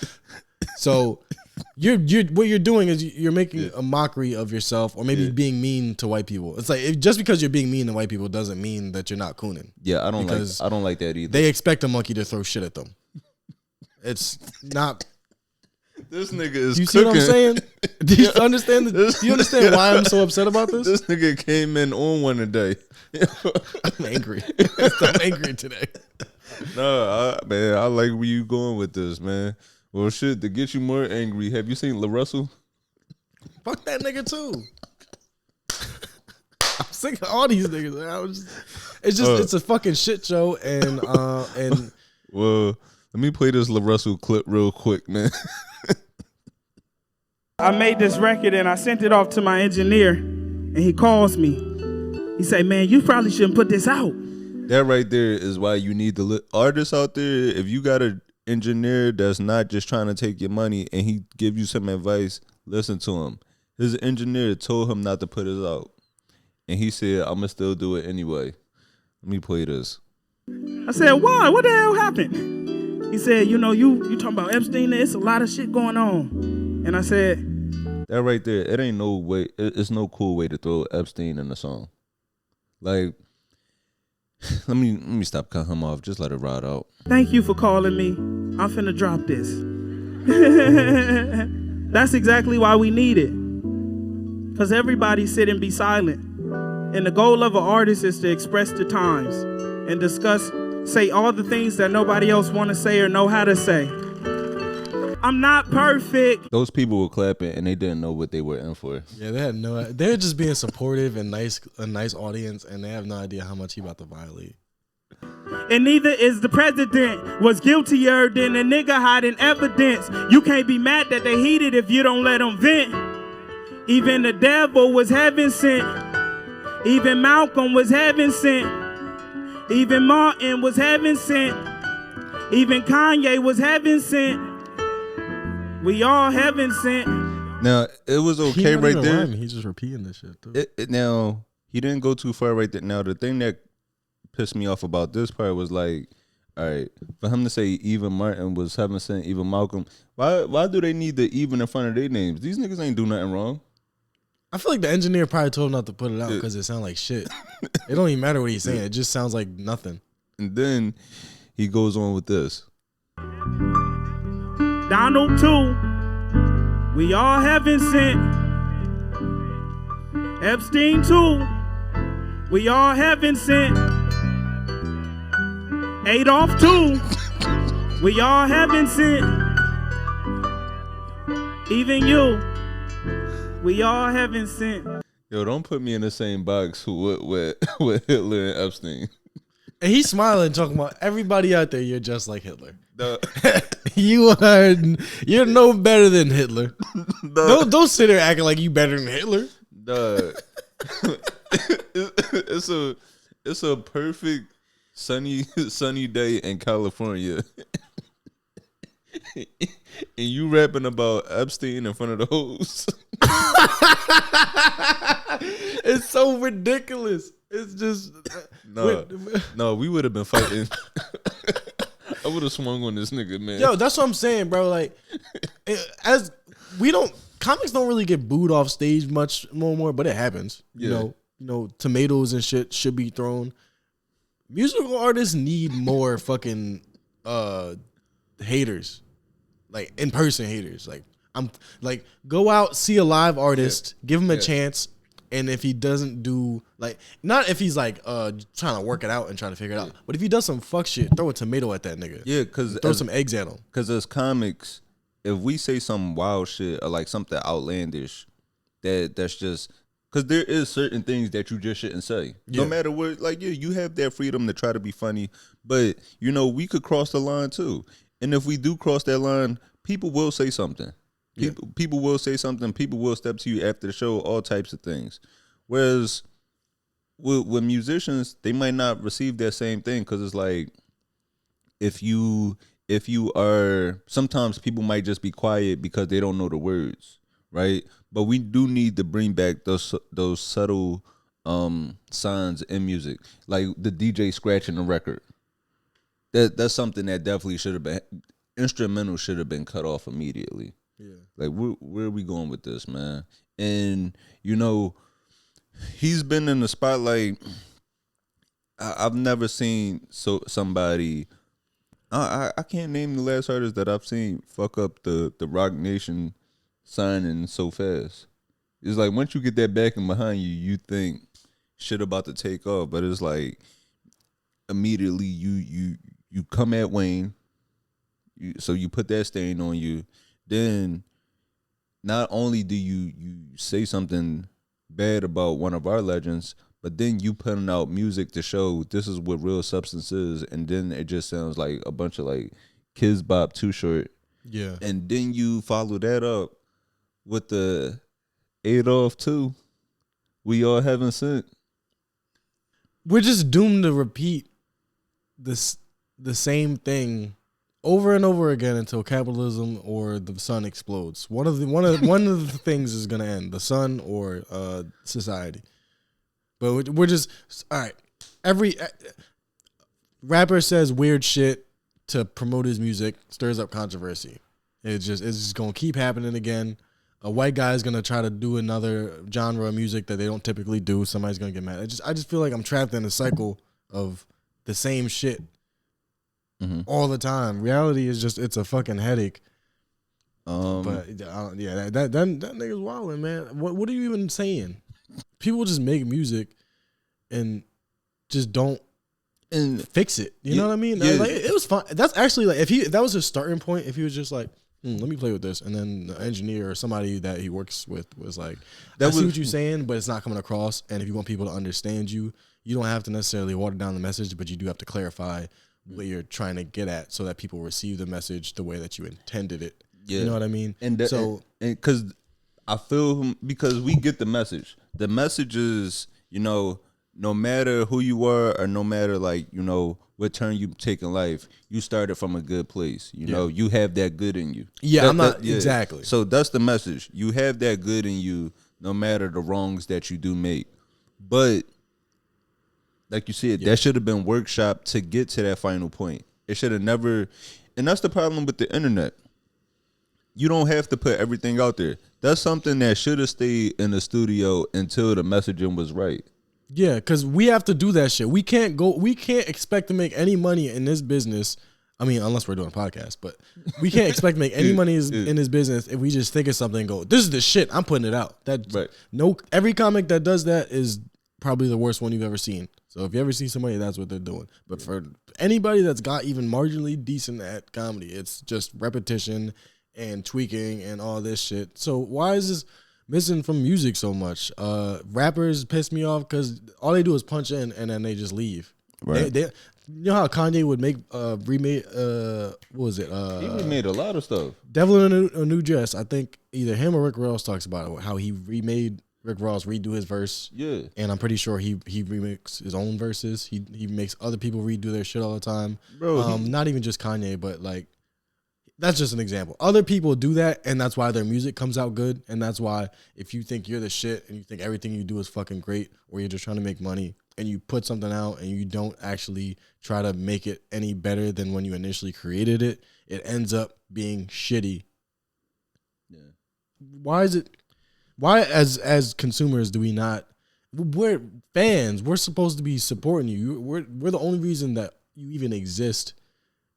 So what you're doing is you're making a mockery of yourself, or maybe being mean to white people. It's like just because you're being mean to white people doesn't mean that you're not cooning. Yeah, I don't like that either. They expect a monkey to throw shit at them. It's not. This nigga is. You see what I'm saying? Do you understand? Do you understand why I'm so upset about this? This nigga came in on one today. I'm angry. I'm angry today. No, man, I like where you going with this, man. Well, shit, to get you more angry, have you seen LaRussell? Fuck that nigga too. I'm sick of all these niggas. It's a fucking shit show, and well, let me play this LaRussell clip real quick, man. I made this record and I sent it off to my engineer, and he calls me. He say, "Man, you probably shouldn't put this out." That right there is why you need the artists out there. If you got a engineer that's not just trying to take your money and he give you some advice, listen to him. His engineer told him not to put it out, and he said, "I'm gonna still do it anyway." Let me play this. I said, "Why? What the hell happened?" He said, "You talking about Epstein? There's a lot of shit going on." And I said, that right there, it ain't no way. It's no cool way to throw Epstein in the song. Like, let me stop cutting him off. Just let it ride out. "Thank you for calling me. I'm finna drop this." That's exactly why we need it. Because everybody sit and be silent. And the goal of an artist is to express the times and say all the things that nobody else want to say or know how to say. I'm not perfect. Those people were clapping and they didn't know what they were in for. Yeah, they're just being supportive and a nice audience, and they have no idea how much he about to violate. And neither is the president was guiltier than a nigga hiding evidence. You can't be mad that they heated if you don't let them vent. Even the devil was heaven sent. Even Malcolm was heaven sent. Even Martin was heaven sent. Even Kanye was heaven sent. We all heaven sent. Now, it was okay right there. Rhyming. He's just repeating this shit, too. Now, he didn't go too far right there. Now, the thing that pissed me off about this part was like, all right, for him to say even Martin was heaven sent, even Malcolm, why do they need the even in front of their names? These niggas ain't do nothing wrong. I feel like the engineer probably told him not to put it out because it sounded like shit. It don't even matter what he's saying. It just sounds like nothing. And then he goes on with this. Donald too. We all heaven sent. Epstein too. We all heaven sent. Adolf too. We all heaven sent. Even you. We all heaven sent. Yo, don't put me in the same box with Hitler and Epstein. And he's smiling, talking about everybody out there. You're just like Hitler. The, You're no better than Hitler. Don't sit there acting like you better than Hitler. It's a perfect sunny day in California. And you rapping about Epstein in front of the hoes. It's so ridiculous. It's just no, we would have been fighting. I would have swung on this nigga, man. Yo, that's what I'm saying, bro. Like, comics don't really get booed off stage much more, but it happens. Yeah. You know, tomatoes and shit should be thrown. Musical artists need more fucking haters, like in-person haters. Like, go out, see a live artist, give him a chance. And if he doesn't do, like, not if he's like trying to work it out and trying to figure it out, but if he does some fuck shit, throw a tomato at that nigga. Yeah, because throw some eggs at him. Because as comics, if we say some wild shit or like something outlandish, that's just because there is certain things that you just shouldn't say. No matter what, like, you have that freedom to try to be funny, but we could cross the line too. And if we do cross that line, people will say something. People will say something. People will step to you after the show, all types of things. Whereas with musicians, they might not receive that same thing because it's like if you are, sometimes people might just be quiet because they don't know the words, right? But we do need to bring back those subtle signs in music, like the DJ scratching the record. That's something that definitely should have been instrumental. Should have been cut off immediately. Yeah. Like, where are we going with this, man? And, he's been in the spotlight. I've never seen somebody. I can't name the last artist that I've seen fuck up the Rock Nation signing so fast. It's like once you get that backing behind you, you think shit about to take off. But it's like immediately you come at Wayne. So you put that stain on you. Then not only do you say something bad about one of our legends, but then you putting out music to show this is what real substance is, and then it just sounds like a bunch of like Kids Bop Too Short. Yeah. And then you follow that up with the Adolf too. We all haven't sent. We're just doomed to repeat the same thing over and over again until capitalism or the sun explodes. One of the things is gonna end, the sun or society. But we're just all right. Every rapper says weird shit to promote his music, stirs up controversy. It's just gonna keep happening again. A white guy is gonna try to do another genre of music that they don't typically do. Somebody's gonna get mad. I just feel like I'm trapped in a cycle of the same shit. Mm-hmm. All the time. Reality is just, it's a fucking headache. But yeah, that nigga's wilding, man. What are you even saying? People just make music and just don't fix it. You know what I mean? Yeah. Like, it was fun. That's actually like if that was his starting point. If he was just like, let me play with this, and then the engineer or somebody that he works with was like, I see what you're saying, but it's not coming across. And if you want people to understand you, you don't have to necessarily water down the message, but you do have to clarify what you're trying to get at so that people receive the message the way that you intended it. Yeah. You know what I mean? And because I feel, because we get the message. The message is, no matter who you are or no matter like, what turn you take in life, you started from a good place. You have that good in you. Yeah, exactly. So that's the message. You have that good in you no matter the wrongs that you do make. But like you said, that should have been workshopped to get to that final point. It should have never, and that's the problem with the internet. you don't have to put everything out there. That's something that should have stayed in the studio until the messaging was right. Yeah, because we have to do that shit. We can't expect to make any money in this business. I mean, unless we're doing a podcast, but we can't expect to make any money in this business if we just think of something and go, this is the shit, I'm putting it out. Every comic that does that is probably the worst one you've ever seen. So if you ever see somebody, that's what they're doing. But for anybody that's got even marginally decent at comedy, it's just repetition and tweaking and all this shit. So why is this missing from music so much? Rappers piss me off because all they do is punch in and then they just leave. Right. You know how Kanye would make remake what was it? He remade a lot of stuff. Devil in a New Dress. I think either him or Rick Ross talks about it, how he remade Rick Ross redo his verse. Yeah. And I'm pretty sure he remakes his own verses. He makes other people redo their shit all the time. Bro, not even just Kanye, but like that's just an example. Other people do that, and that's why their music comes out good. And that's why if you think you're the shit and you think everything you do is fucking great, or you're just trying to make money, and you put something out and you don't actually try to make it any better than when you initially created it, it ends up being shitty. Yeah. Why is it? Why as consumers do we not? We're fans. We're supposed to be supporting you. We're the only reason that you even exist.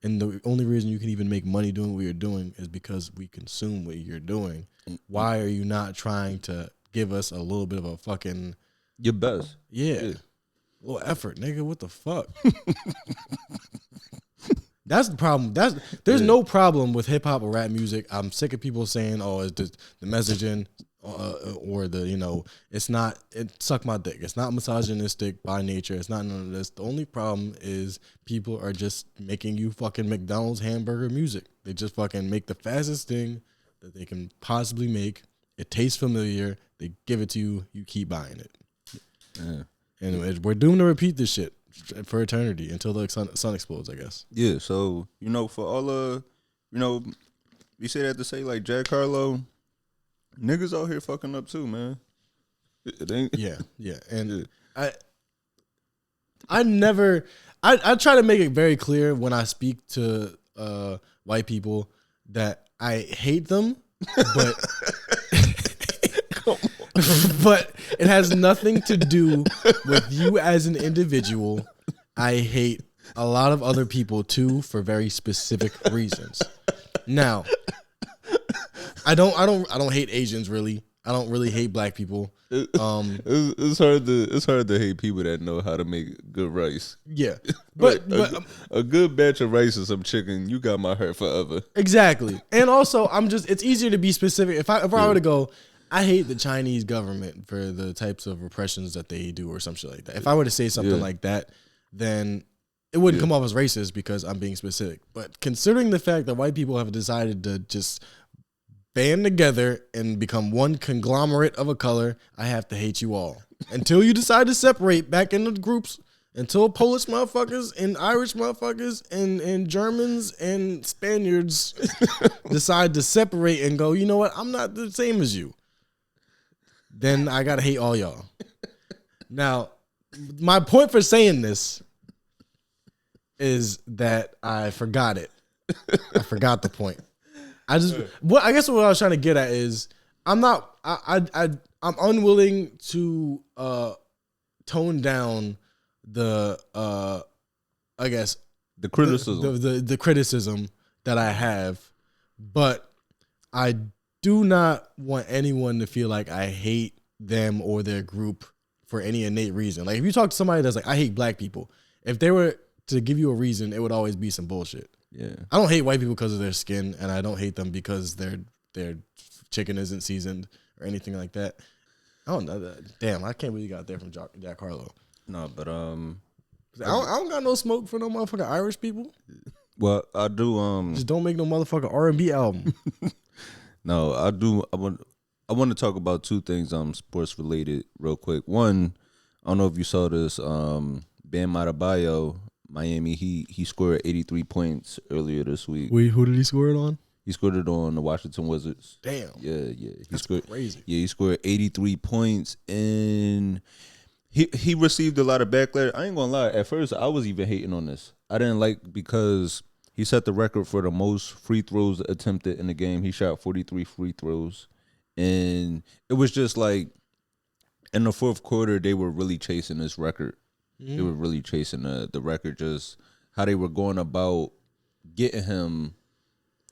And the only reason you can even make money doing what you're doing is because we consume what you're doing. Why are you not trying to give us a little bit of a fucking... Your best. Yeah. A little effort, nigga. What the fuck? That's the problem. There's no problem with hip-hop or rap music. I'm sick of people saying, oh, it's just the messaging or the, it suck my dick. It's not misogynistic by nature. It's not none of this. The only problem is people are just making you fucking McDonald's hamburger music. They just fucking make the fastest thing that they can possibly make. It tastes familiar. They give it to you. You keep buying it. Yeah. Anyway, we're doomed to repeat this shit for eternity until the sun explodes, I guess. Yeah, so, for all we say that to say, like, Jack Harlow, niggas out here fucking up too, man. It ain't. Yeah. And I try to make it very clear when I speak to white people that I hate them, but but it has nothing to do with you as an individual. I hate a lot of other people too for very specific reasons. Now, I don't hate Asians really. I don't really hate black people. It's hard to hate people that know how to make good rice. Yeah, but a good batch of rice and some chicken, you got my heart forever. Exactly. And also, it's easier to be specific. If I were to go, I hate the Chinese government for the types of repressions that they do or some shit like that. If I were to say something like that, then it wouldn't come off as racist because I'm being specific. But considering the fact that white people have decided to just band together and become one conglomerate of a color, I have to hate you all. Until you decide to separate back into groups, until Polish motherfuckers and Irish motherfuckers and Germans and Spaniards decide to separate and go, you know what, I'm not the same as you, then I gotta hate all y'all. Now, my point for saying this is that I forgot it. I forgot the point. I guess what I was trying to get at is I'm unwilling to tone down the criticism. The criticism that I have, but I do not want anyone to feel like I hate them or their group for any innate reason. Like if you talk to somebody that's like, I hate black people, if they were to give you a reason, it would always be some bullshit. Yeah. I don't hate white people because of their skin, and I don't hate them because their chicken isn't seasoned or anything like that. I don't know that. Damn, I can't believe you got there from Jack Harlow. No, but I don't got no smoke for no motherfucking Irish people. Well, I do. Just don't make no motherfucking R&B album. No, I do. I want to talk about two things sports related real quick. One, I don't know if you saw this. Bam Adebayo, Miami. He scored 83 points earlier this week. Wait, who did he score it on? He scored it on the Washington Wizards. Damn. Yeah. That's crazy. Yeah, he scored 83 points and he received a lot of backlash. I ain't gonna lie. At first, I was even hating on this. I didn't like because he set the record for the most free throws attempted in the game. He shot 43 free throws. And it was just like in the fourth quarter, they were really chasing this record. They were really chasing the record, just how they were going about getting him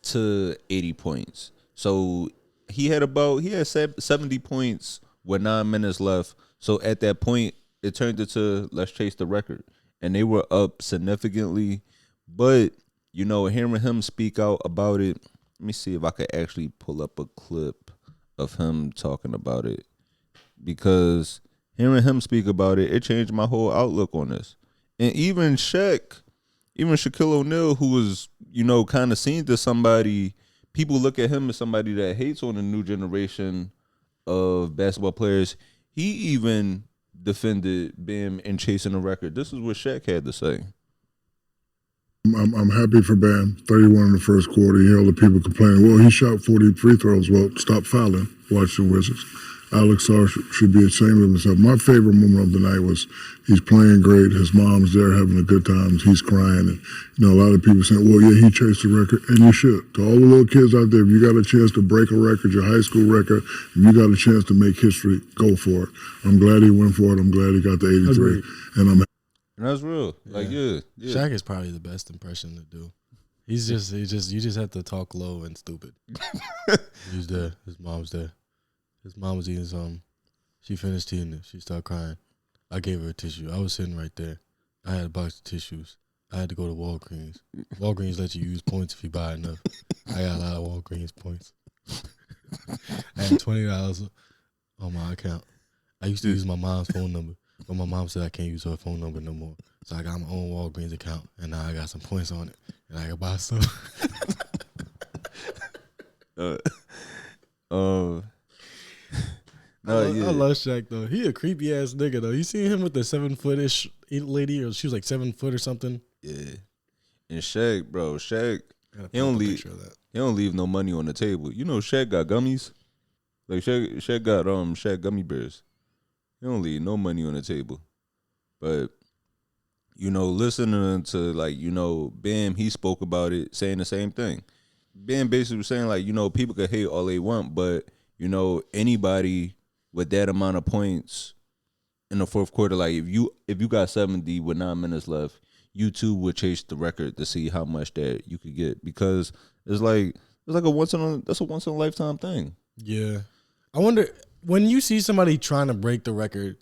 to 80 points. So he had 70 points with 9 minutes left. So at that point, it turned into let's chase the record. And they were up significantly. But, you know, hearing him speak out about it, let me see if I could actually pull up a clip of him talking about it. Because hearing him speak about it, it changed my whole outlook on this. And even Shaquille O'Neal, who was, you know, kind of seen as somebody, people look at him as somebody that hates on the new generation of basketball players. He even defended Bam in chasing a record. This is what Shaq had to say. I'm happy for Bam. 31 in the first quarter. You hear all the people complaining, well, he shot 40 free throws. Well, stop fouling. Watch the Wizards. Alex Sarr should be ashamed of himself. My favorite moment of the night was he's playing great. His mom's there having a good time. He's crying. And, you know, a lot of people saying, well, yeah, he chased the record. And you should. To all the little kids out there, if you got a chance to break a record, your high school record, if you got a chance to make history, go for it. I'm glad he went for it. I'm glad he got the 83. Agreed. And that's real. Like, yeah. Shaq is probably the best impression to do. You just have to talk low and stupid. He's there. His mom's there. His mom was eating something. She finished eating it. She started crying. I gave her a tissue. I was sitting right there. I had a box of tissues. I had to go to Walgreens. Walgreens let you use points if you buy enough. I got a lot of Walgreens points. I had $20 on my account. I used to use my mom's phone number, but my mom said I can't use her phone number no more. So I got my own Walgreens account, and now I got some points on it, and I can buy stuff. No, I love Shaq though. He a creepy ass nigga though. You seen him with the 7-foot-ish lady, or she was like 7 foot or something. Yeah. And Shaq, bro, he don't leave no money on the table. You know, Shaq got gummies. Like Shaq got Shaq gummy bears. He don't leave no money on the table. But you know, listening to like, you know, Bam, he spoke about it, saying the same thing. Bam basically was saying like, you know, people could hate all they want, but you know, anybody with that amount of points in the fourth quarter, like if you got 70 with 9 minutes left, you too would chase the record to see how much that you could get, because it's like a once in a lifetime thing. Yeah. I wonder, when you see somebody trying to break the record,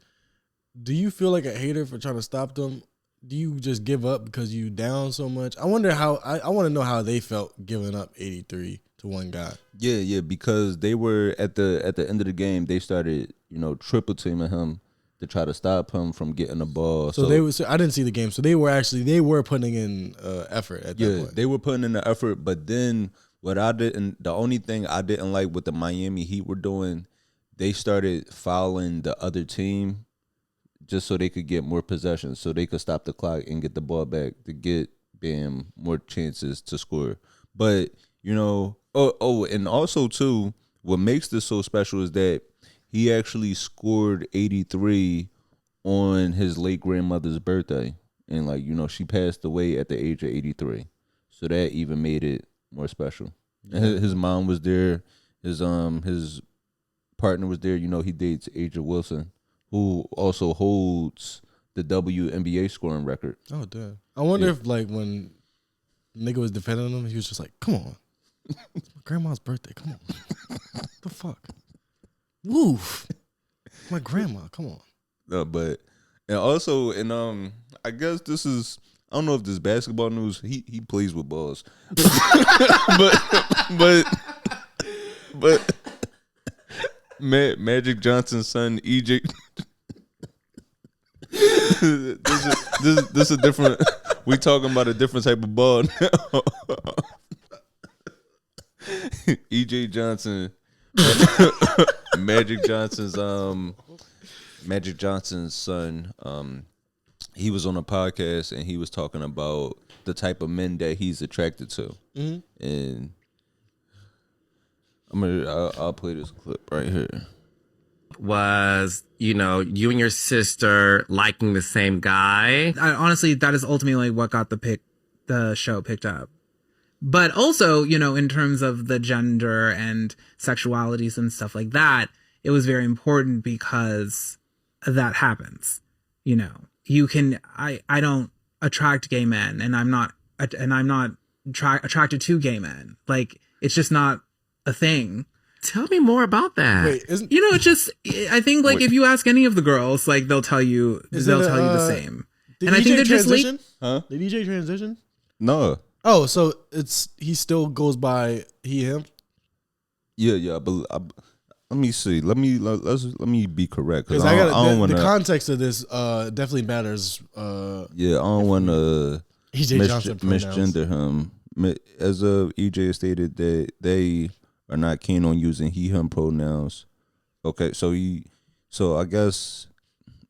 do you feel like a hater for trying to stop them? Do you just give up because you down so much? I wonder how, I want to know how they felt giving up 83 to one guy. Yeah, because they were at the end of the game, they started, you know, triple teaming him to try to stop him from getting the ball. So I didn't see the game. So they were putting in effort at that point. They were putting in the effort, but then the only thing I didn't like what the Miami Heat were doing, they started fouling the other team just so they could get more possessions, so they could stop the clock and get the ball back to get Bam more chances to score. But, you know, and also too, what makes this so special is that he actually scored 83 on his late grandmother's birthday. And like, you know, she passed away at the age of 83. So that even made it more special. And his mom was there. His partner was there. You know, he dates Aja Wilson, who also holds the WNBA scoring record. Oh, damn. I wonder if, like, when nigga was defending him, he was just like, come on. It's my grandma's birthday. Come on. The fuck? Woof. My grandma. Come on. No, but, and also, and I guess this is, I don't know if this is basketball news. He plays with balls. but Magic Johnson's son, EJ. this is a different. We talking about a different type of ball now. EJ Johnson, Magic Johnson's son. He was on a podcast and he was talking about the type of men that he's attracted to, and I'll play this clip right here. Was, you know, you and your sister liking the same guy? Honestly, that is ultimately what got the show picked up. But also, you know, in terms of the gender and sexualities and stuff like that, it was very important because that happens. You know, you can, I don't attract gay men, and I'm not attracted to gay men. Like, it's just not a thing. Tell me more about that. Wait, isn't You know, it's just, I think, like, if you ask any of the girls, like, they'll tell you the same. did And I think EJ they're just like, transition? Huh? Did EJ transition? No. Oh, so he still goes by he him. Yeah. But let me see. Let me be correct Because because I I don't got want the to. context of this definitely matters. Yeah, I don't want to EJ Johnson pronouns. misgender him. As of EJ stated that they are not keen on using he/him pronouns. Okay, so I guess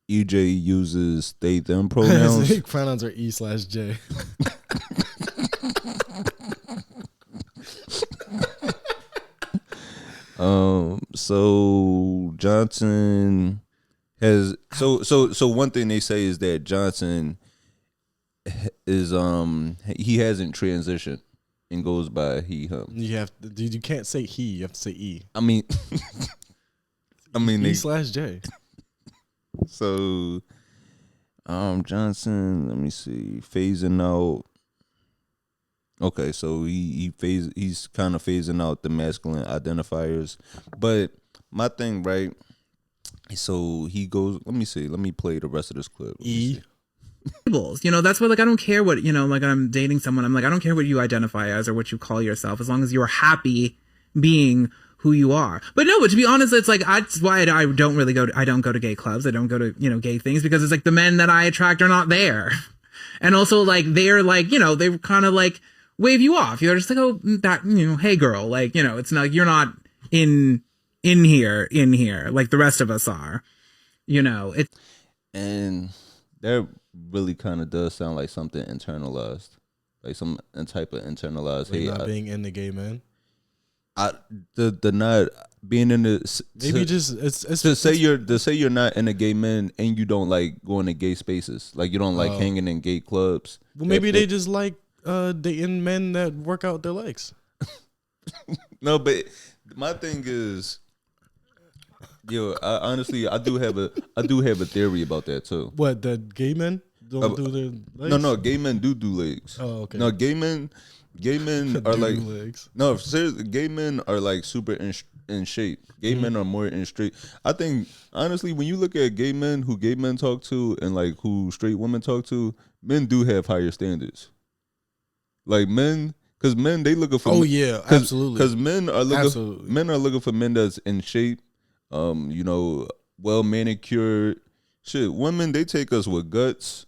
EJ uses they/them pronouns. His pronouns are E/J. So Johnson has so one thing they say is that Johnson is he hasn't transitioned and goes by he/him. You can't say he. You have to say E. I mean, E/J. So Johnson, let me see, phasing out. Okay, so he's kind of phasing out the masculine identifiers. But my thing, right? So he goes, let me play the rest of this clip. E. labels. You know, that's why, like, I don't care what, you know, like, I'm dating someone, I'm like, I don't care what you identify as or what you call yourself, as long as you're happy being who you are. But no, but to be honest, it's like, that's why I don't go to gay clubs. I don't go to, you know, gay things, because it's like the men that I attract are not there. And also, like, they're like, you know, they kind of like wave you off. You're just like, oh, that, you know, hey girl, like, you know, it's not, you're not in here like the rest of us are, you know. It And that really kind of does sound like something internalized, like some type of internalized Like hate. not being into gay men. The not being in the Maybe just it's to say you're not in a gay man and you don't like going to gay spaces, like you don't like hanging in gay clubs. Well, maybe they just like dating men that work out their legs. No, but my thing is, I do have a theory about that too. What, that gay men don't do their legs? No, gay men do legs. Oh, okay. No, gay men are like legs. no, seriously, gay men are like super in shape. Gay men are more in straight. I think honestly, when you look at gay men talk to and like who straight women talk to, men do have higher standards. Like men, because men they looking for. Oh yeah, absolutely. Because men are looking for men that's in shape. You know, well manicured. Shit, women they take us with guts.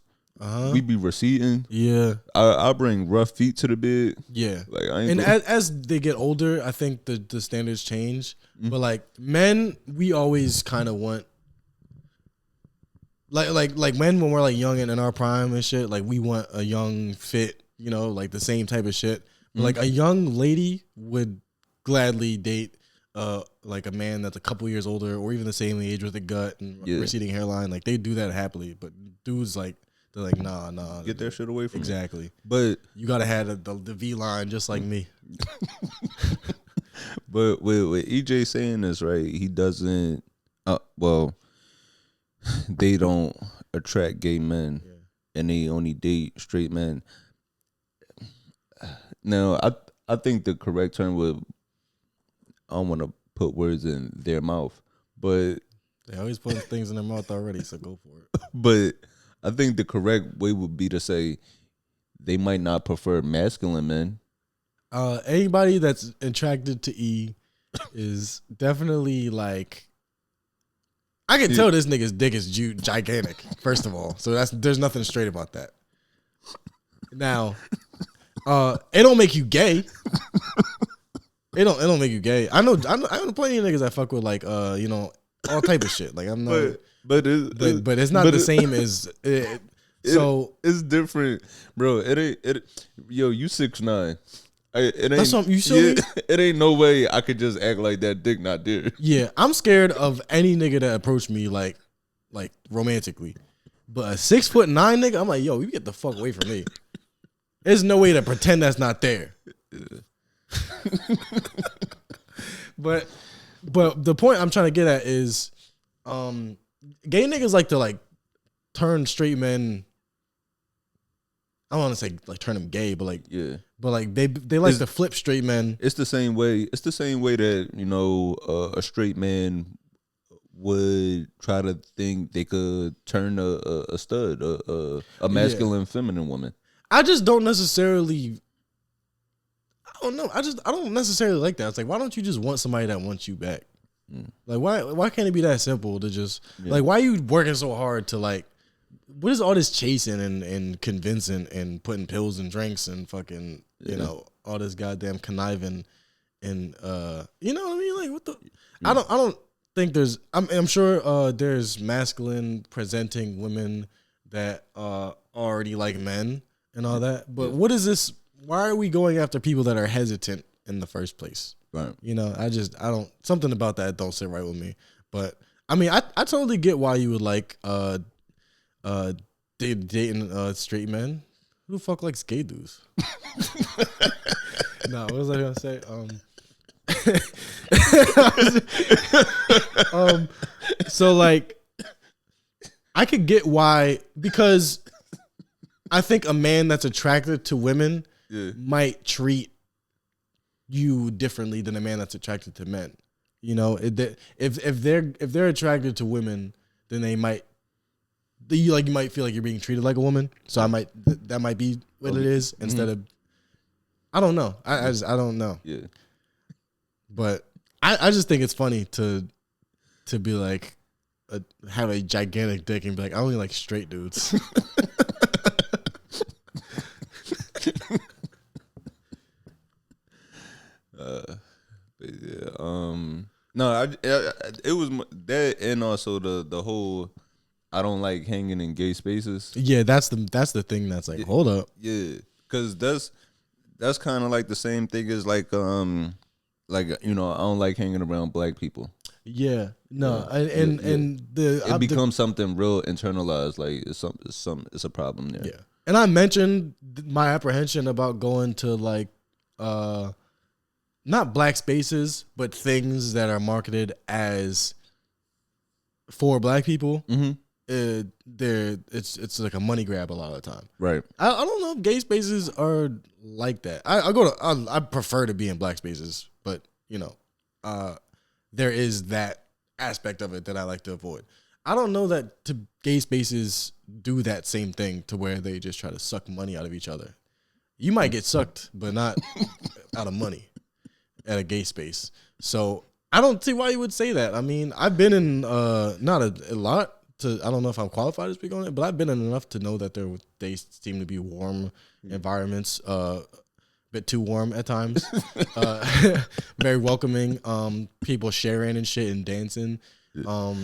We be receding. Yeah, I bring rough feet to the bed. yeah. Like I ain't. And as they get older, I think the standards change. But like men, we always kind of want like men when we're like young and in our prime and shit. Like we want a young, fit, you know, like the same type of shit. But like a young lady would gladly date like a man that's a couple years older or even the same age with a gut and receding hairline. Like they do that happily. But dudes like they're like nah. Get that shit away from me. Exactly. But You gotta have the V line just like me. But with EJ saying this, right, he doesn't. Well, they don't attract gay men, and they only date straight men. Now, I think the correct term would. I don't want to put words in their mouth, but They always put things in their mouth already, so go for it. but I think the correct way would be to say they might not prefer masculine men. Anybody that's attracted to E is definitely like, I can tell this nigga's dick is gigantic. First of all, so there's nothing straight about that. Now, it don't make you gay. It don't make you gay. I know plenty of niggas that fuck with like you know, all type of shit. Like I'm not, but it's not the same as. So it's different, bro. It ain't. Yo, you 6'9". It ain't. That's what you see. It ain't no way I could just act like that dick not there. Yeah, I'm scared of any nigga that approach me like romantically. But a 6'9" nigga, I'm like, yo, you get the fuck away from me. There's no way to pretend that's not there. But the point I'm trying to get at is, gay niggas like to like turn straight men. I don't want to say like turn them gay, but like but like they like to flip straight men. It's the same way. It's the same way that a straight man would try to think they could turn a stud, a masculine, feminine woman. I just don't necessarily. I don't know. I don't necessarily like that. It's like, why don't you just want somebody that wants you back? Like, why can't it be that simple to just like, why are you working so hard to like, what is all this chasing and convincing and putting pills and drinks and fucking, all this goddamn conniving and, you know what I mean? Like, what the, I don't think there's, I'm sure there's masculine presenting women that already like men and all that. But what is this? Why are we going after people that are hesitant in the first place? Right. I don't, something about that don't sit right with me. But I mean, I totally get why you would like dating straight men. Who the fuck likes gay dudes? No, what was I gonna say? So like, I could get why, because I think a man that's attracted to women might treat you differently than a man that's attracted to men. If they're attracted to women, then they might. You might feel like you're being treated like a woman, so that might be what it is instead of. I don't know. I don't know. Yeah. But I just think it's funny to be like have a gigantic dick and be like, I only like straight dudes. No, it was that, and also the whole I don't like hanging in gay spaces. Yeah, that's the thing that's like, hold up. Yeah, because that's kind of like the same thing as like I don't like hanging around black people. Yeah, no, it becomes something real internalized. Like it's a problem there. Yeah, and I mentioned my apprehension about going to like not black spaces, but things that are marketed as for black people. Mm-hmm. It's like a money grab a lot of the time. Right. I don't know if gay spaces are like that. I prefer to be in black spaces, but there is that aspect of it that I like to avoid. I don't know that gay spaces do that same thing to where they just try to suck money out of each other. You might get sucked, but not out of money at a gay space. So I don't see why you would say that. I mean, I've been in not a lot. I don't know if I'm qualified to speak on it, but I've been in enough to know that they seem to be warm environments, a bit too warm at times, very welcoming, people sharing and shit and dancing. I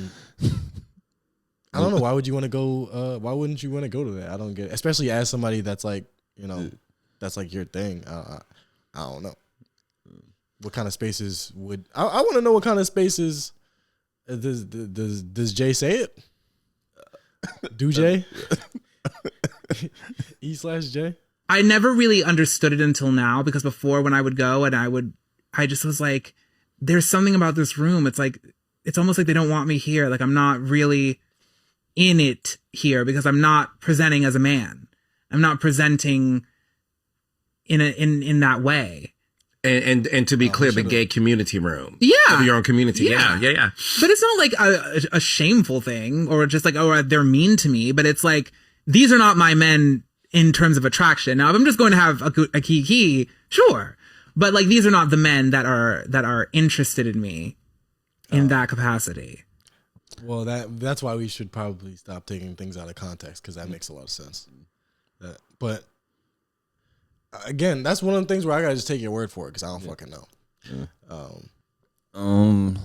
don't know, why would you want to go? Why wouldn't you want to go to that? I don't get it. Especially as somebody that's like, that's like your thing. I don't know. What kind of spaces would I want to know? What kind of spaces does Jay say it? Do Jay? E/J? I never really understood it until now, because before, when I would go and I just was like, there's something about this room. It's like, it's almost like they don't want me here. Like I'm not really in it here because I'm not presenting as a man. I'm not presenting in that way. And to be clear, the gay community room. Yeah. Your own community. Yeah. But it's not like a shameful thing or just like, oh, they're mean to me. But it's like, these are not my men in terms of attraction. Now, if I'm just going to have a kiki, sure. But like, these are not the men that are interested in me in that capacity. Well, that's why we should probably stop taking things out of context, because that makes a lot of sense. But again, that's one of the things where I gotta just take your word for it, because I don't fucking know. Yeah.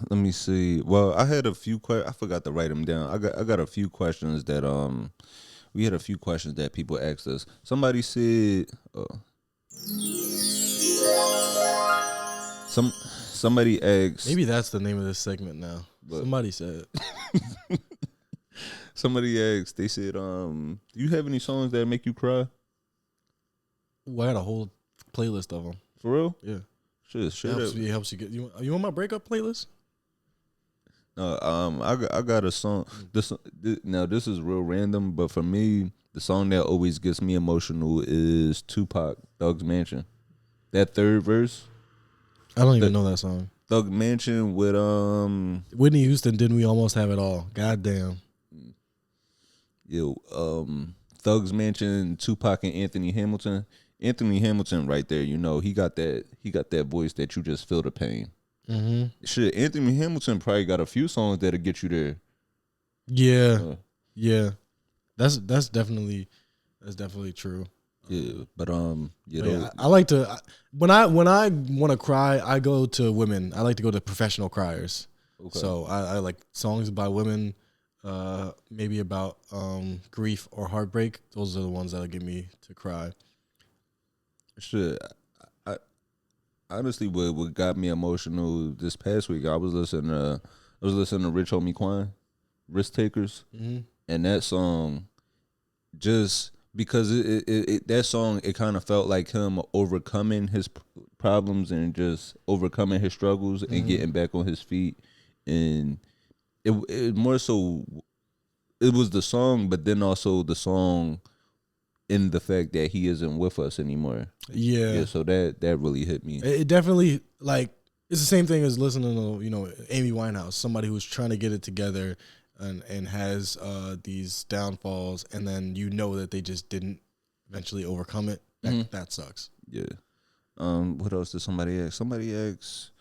Let me see. Well, I had a few I forgot to write them down. I got a few questions that we had a few questions that people asked us. Somebody said somebody asked, maybe that's the name of this segment now. Somebody said. Somebody asked, they said, do you have any songs that make you cry? Well, I had a whole playlist of them. For real? Yeah. Shit, It helps you get you on my breakup playlist? I got a song. This is real random, but for me, the song that always gets me emotional is Tupac, Thug's Mansion. That third verse. I don't even know that song. Thug Mansion with Whitney Houston, Didn't We Almost Have It All? Goddamn. Thug's Mansion, Tupac and Anthony Hamilton. Anthony Hamilton right there, you know, he got that voice that you just feel the pain. Mm-hmm. Shit, Anthony Hamilton probably got a few songs that'll get you there. Yeah, yeah, that's definitely true. Yeah, but I like to when I want to cry, I go to women. I like to go to professional criers. Okay. So I like songs by women, maybe about grief or heartbreak. Those are the ones that'll get me to cry. Shit, I honestly what got me emotional this past week. I was listening to Rich Homie Quan, Risk Takers, and that song, just because that song kind of felt like him overcoming his problems and just overcoming his struggles and getting back on his feet, and it more so it was the song, but then also the song in the fact that he isn't with us anymore. Yeah, so that really hit me. It definitely, like, it's the same thing as listening to, you know, Amy Winehouse, somebody who's trying to get it together and has these downfalls, and then you know that they just didn't eventually overcome it. That sucks. Yeah. What else did somebody ask? Somebody asked,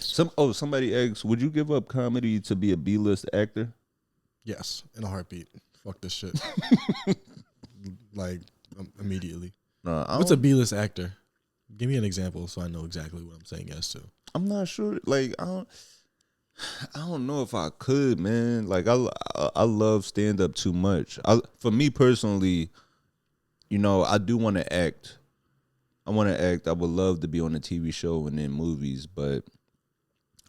somebody asked, would you give up comedy to be a B-list actor? Yes, in a heartbeat. Fuck this shit. Like, immediately. What's a B-list actor? Give me an example so I know exactly what I'm saying yes to. I'm not sure. Like, I don't know if I could, man. Like, I love stand up too much. For me personally, you know, I do want to act. I want to act. I would love to be on a TV show and in movies, but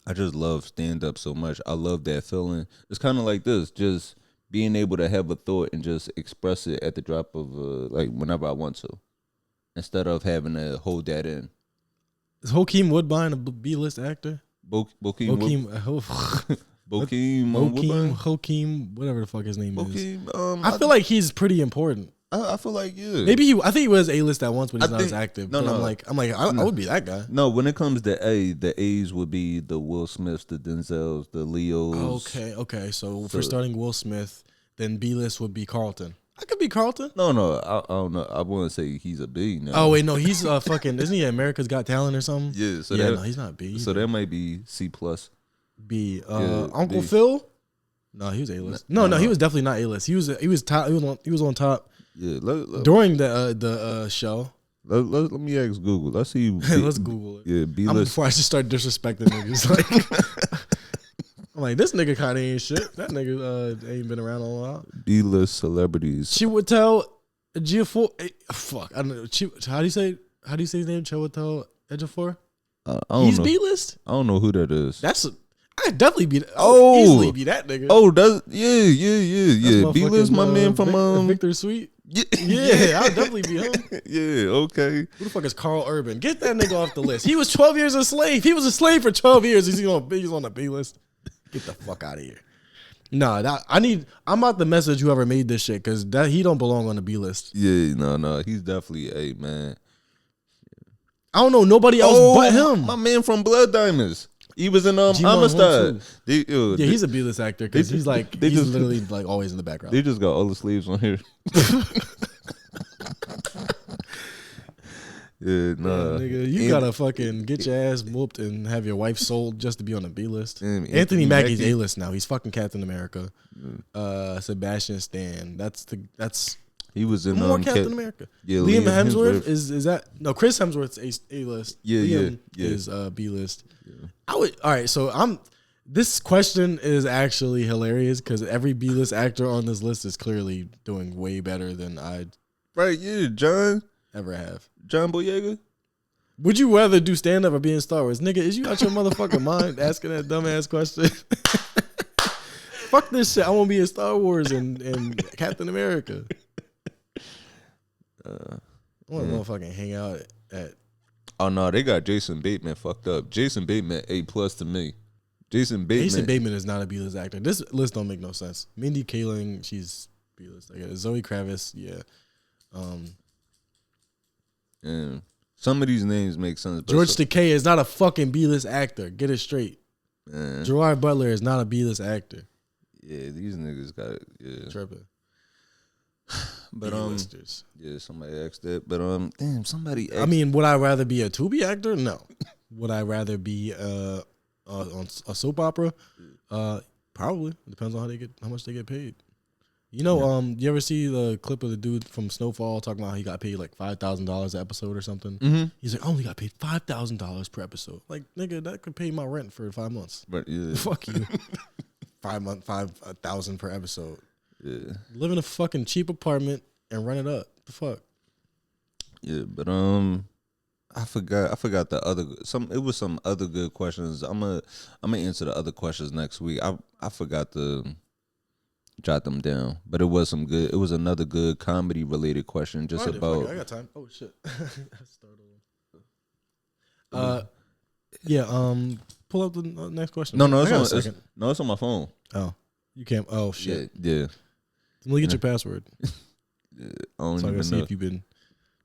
I just love stand up so much. I love that feeling. It's kind of like this, just being able to have a thought and just express it at the drop of like whenever I want to, instead of having to hold that in. Is Hakeem Woodbine a B-list actor? Hakeem, whatever the fuck his name is. I feel like he's pretty important. I feel like maybe I think he was A-list at once, but he's not as active. No, I would be that guy. No, when it comes to the A's would be the Will Smiths, the Denzels, the Leos. Okay. So if we're starting Will Smith, then B-list would be Carlton. I could be Carlton. No, I don't know. I wouldn't say he's a B. No. Oh wait, no, he's fucking. Isn't he America's Got Talent or something? Yeah. So no, he's not B. So that might be C+. B. Uncle B. Phil. No, he was A-list. No, he was definitely not A-list. He was top. He was on top. Yeah, during the show. Let me ask Google. Let's see. Let's Google it. Yeah, B-list. Before I just start disrespecting niggas, like I'm like, this nigga kind of ain't shit. That nigga ain't been around a while. B-list celebrities. Chiwetel Ejiofor. Fuck, I don't know. How do you say his name? Chiwetel Ejiofor. He's B-list. I don't know who that is. I definitely be. Easily be that nigga. Oh, yeah. B-list, my man from Victor Sweet. Yeah, I'll definitely be him. Yeah, okay. Who the fuck is Carl Urban? Get that nigga off the list. He was 12 years a slave. He was a slave for 12 years. He's on the B list. Get the fuck out of here. Nah, I'm about to message whoever made this shit because he don't belong on the B list. Yeah, no, he's definitely a man. I don't know nobody else but him. My man from Blood Diamonds. He was in Amistad. He's a B-list actor because he's literally like always in the background. They just got all the sleeves on here. Yeah, nah. Nigga, you gotta fucking get your ass whooped and have your wife sold just to be on the B-list. Anthony Mackie's A-list now. He's fucking Captain America. Sebastian Stan. That's he was in more Captain America. Yeah, Liam Hemsworth is that no? Chris Hemsworth's A-list. Yeah, Liam is B-list. Yeah. All right. So this question is actually hilarious because every B-list actor on this list is clearly doing way better than I'd John ever have. John Boyega. Would you rather do stand up or be in Star Wars, nigga? Is you out your motherfucking mind asking that dumbass question? Fuck this shit. I want to be in Star Wars and Captain America. I want to motherfucking hang out at. Oh no, they got Jason Bateman fucked up. Jason Bateman A+ to me. Jason Bateman is not a B-list actor. This list don't make no sense. Mindy Kaling, she's B-list. I guess. Zoe Kravitz, yeah. And some of these names make sense. But George Takei is not a fucking B-list actor. Get it straight. Man. Gerard Butler is not a B-list actor. Yeah, these niggas got it. Yeah. Tripping. But B-listers. yeah, somebody asked that. But damn, somebody asked. I mean, would I rather be a Tubi actor? No. Would I rather be on a soap opera? Probably. It depends on how much they get paid. You know, you ever see the clip of the dude from Snowfall talking about how he got paid like $5,000 an episode or something? Mm-hmm. He's like, I only got paid $5,000 per episode. Like, nigga, that could pay my rent for 5 months. But yeah, Fuck you. 5,000 per episode. yeah, Live in a fucking cheap apartment and rent it up. The fuck. yeah. But I forgot the other it was some other good questions. I'm gonna answer the other questions next week. I forgot to jot them down, but it was some good. It was another good comedy related question, just about. I got time. Oh shit. Yeah. Pull up the next question. No, I got a it's second. it's on my phone. Oh, you can't. Oh shit. Yeah. Let me get your password. I don't So I even can see know. if you've been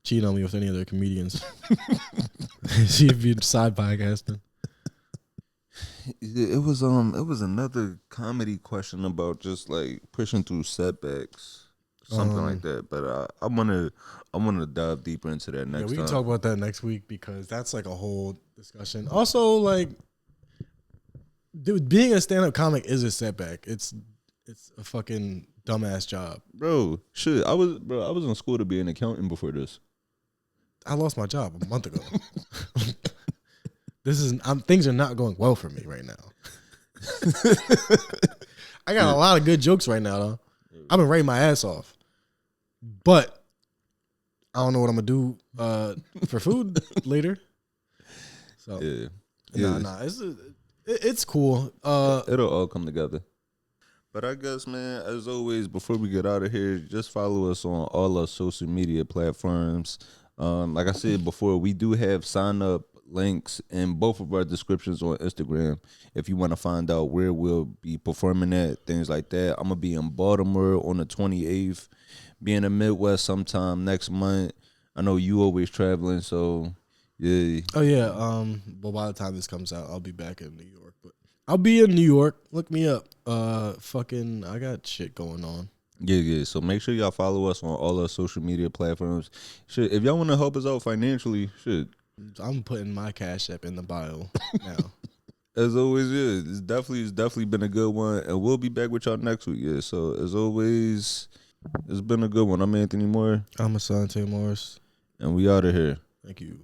cheating on me with any other comedians. See if you're side podcasting. It was another comedy question about just like pushing through setbacks, something like that. But I wanna dive deeper into that next We time. can talk about that next week because that's like a whole discussion. Also, like, dude, being a stand-up comic is a setback. It's a fucking dumbass job. Bro, shit. I was in school to be an accountant before this. I lost my job a month ago. Things are not going well for me right now. I got a lot of good jokes right now, though. I've been writing my ass off, but I don't know what I'm gonna do for food later. So Yeah. it's cool. It'll all come together. But I guess, man, as always, before we get out of here, just follow us on all our social media platforms. Like I said before, we do have sign up links in both of our descriptions on Instagram if you want to find out where we'll be performing at, things like that. I'm gonna be in Baltimore on the 28th, be in the Midwest sometime next month. I know you always traveling, so yeah. Oh yeah. Well, by the time this comes out, I'll be back in New York. But I'll be in New York. Look me up. I got shit going on. Yeah. So make sure y'all follow us on all our social media platforms. Shit, if y'all want to help us out financially, shit. I'm putting my Cash App in the bio now. As always, yeah, it's definitely been a good one, and we'll be back with y'all next week. Yeah. So as always, it's been a good one. I'm Anthony Moore, I'm Asante Morris. and we out of here. Thank you.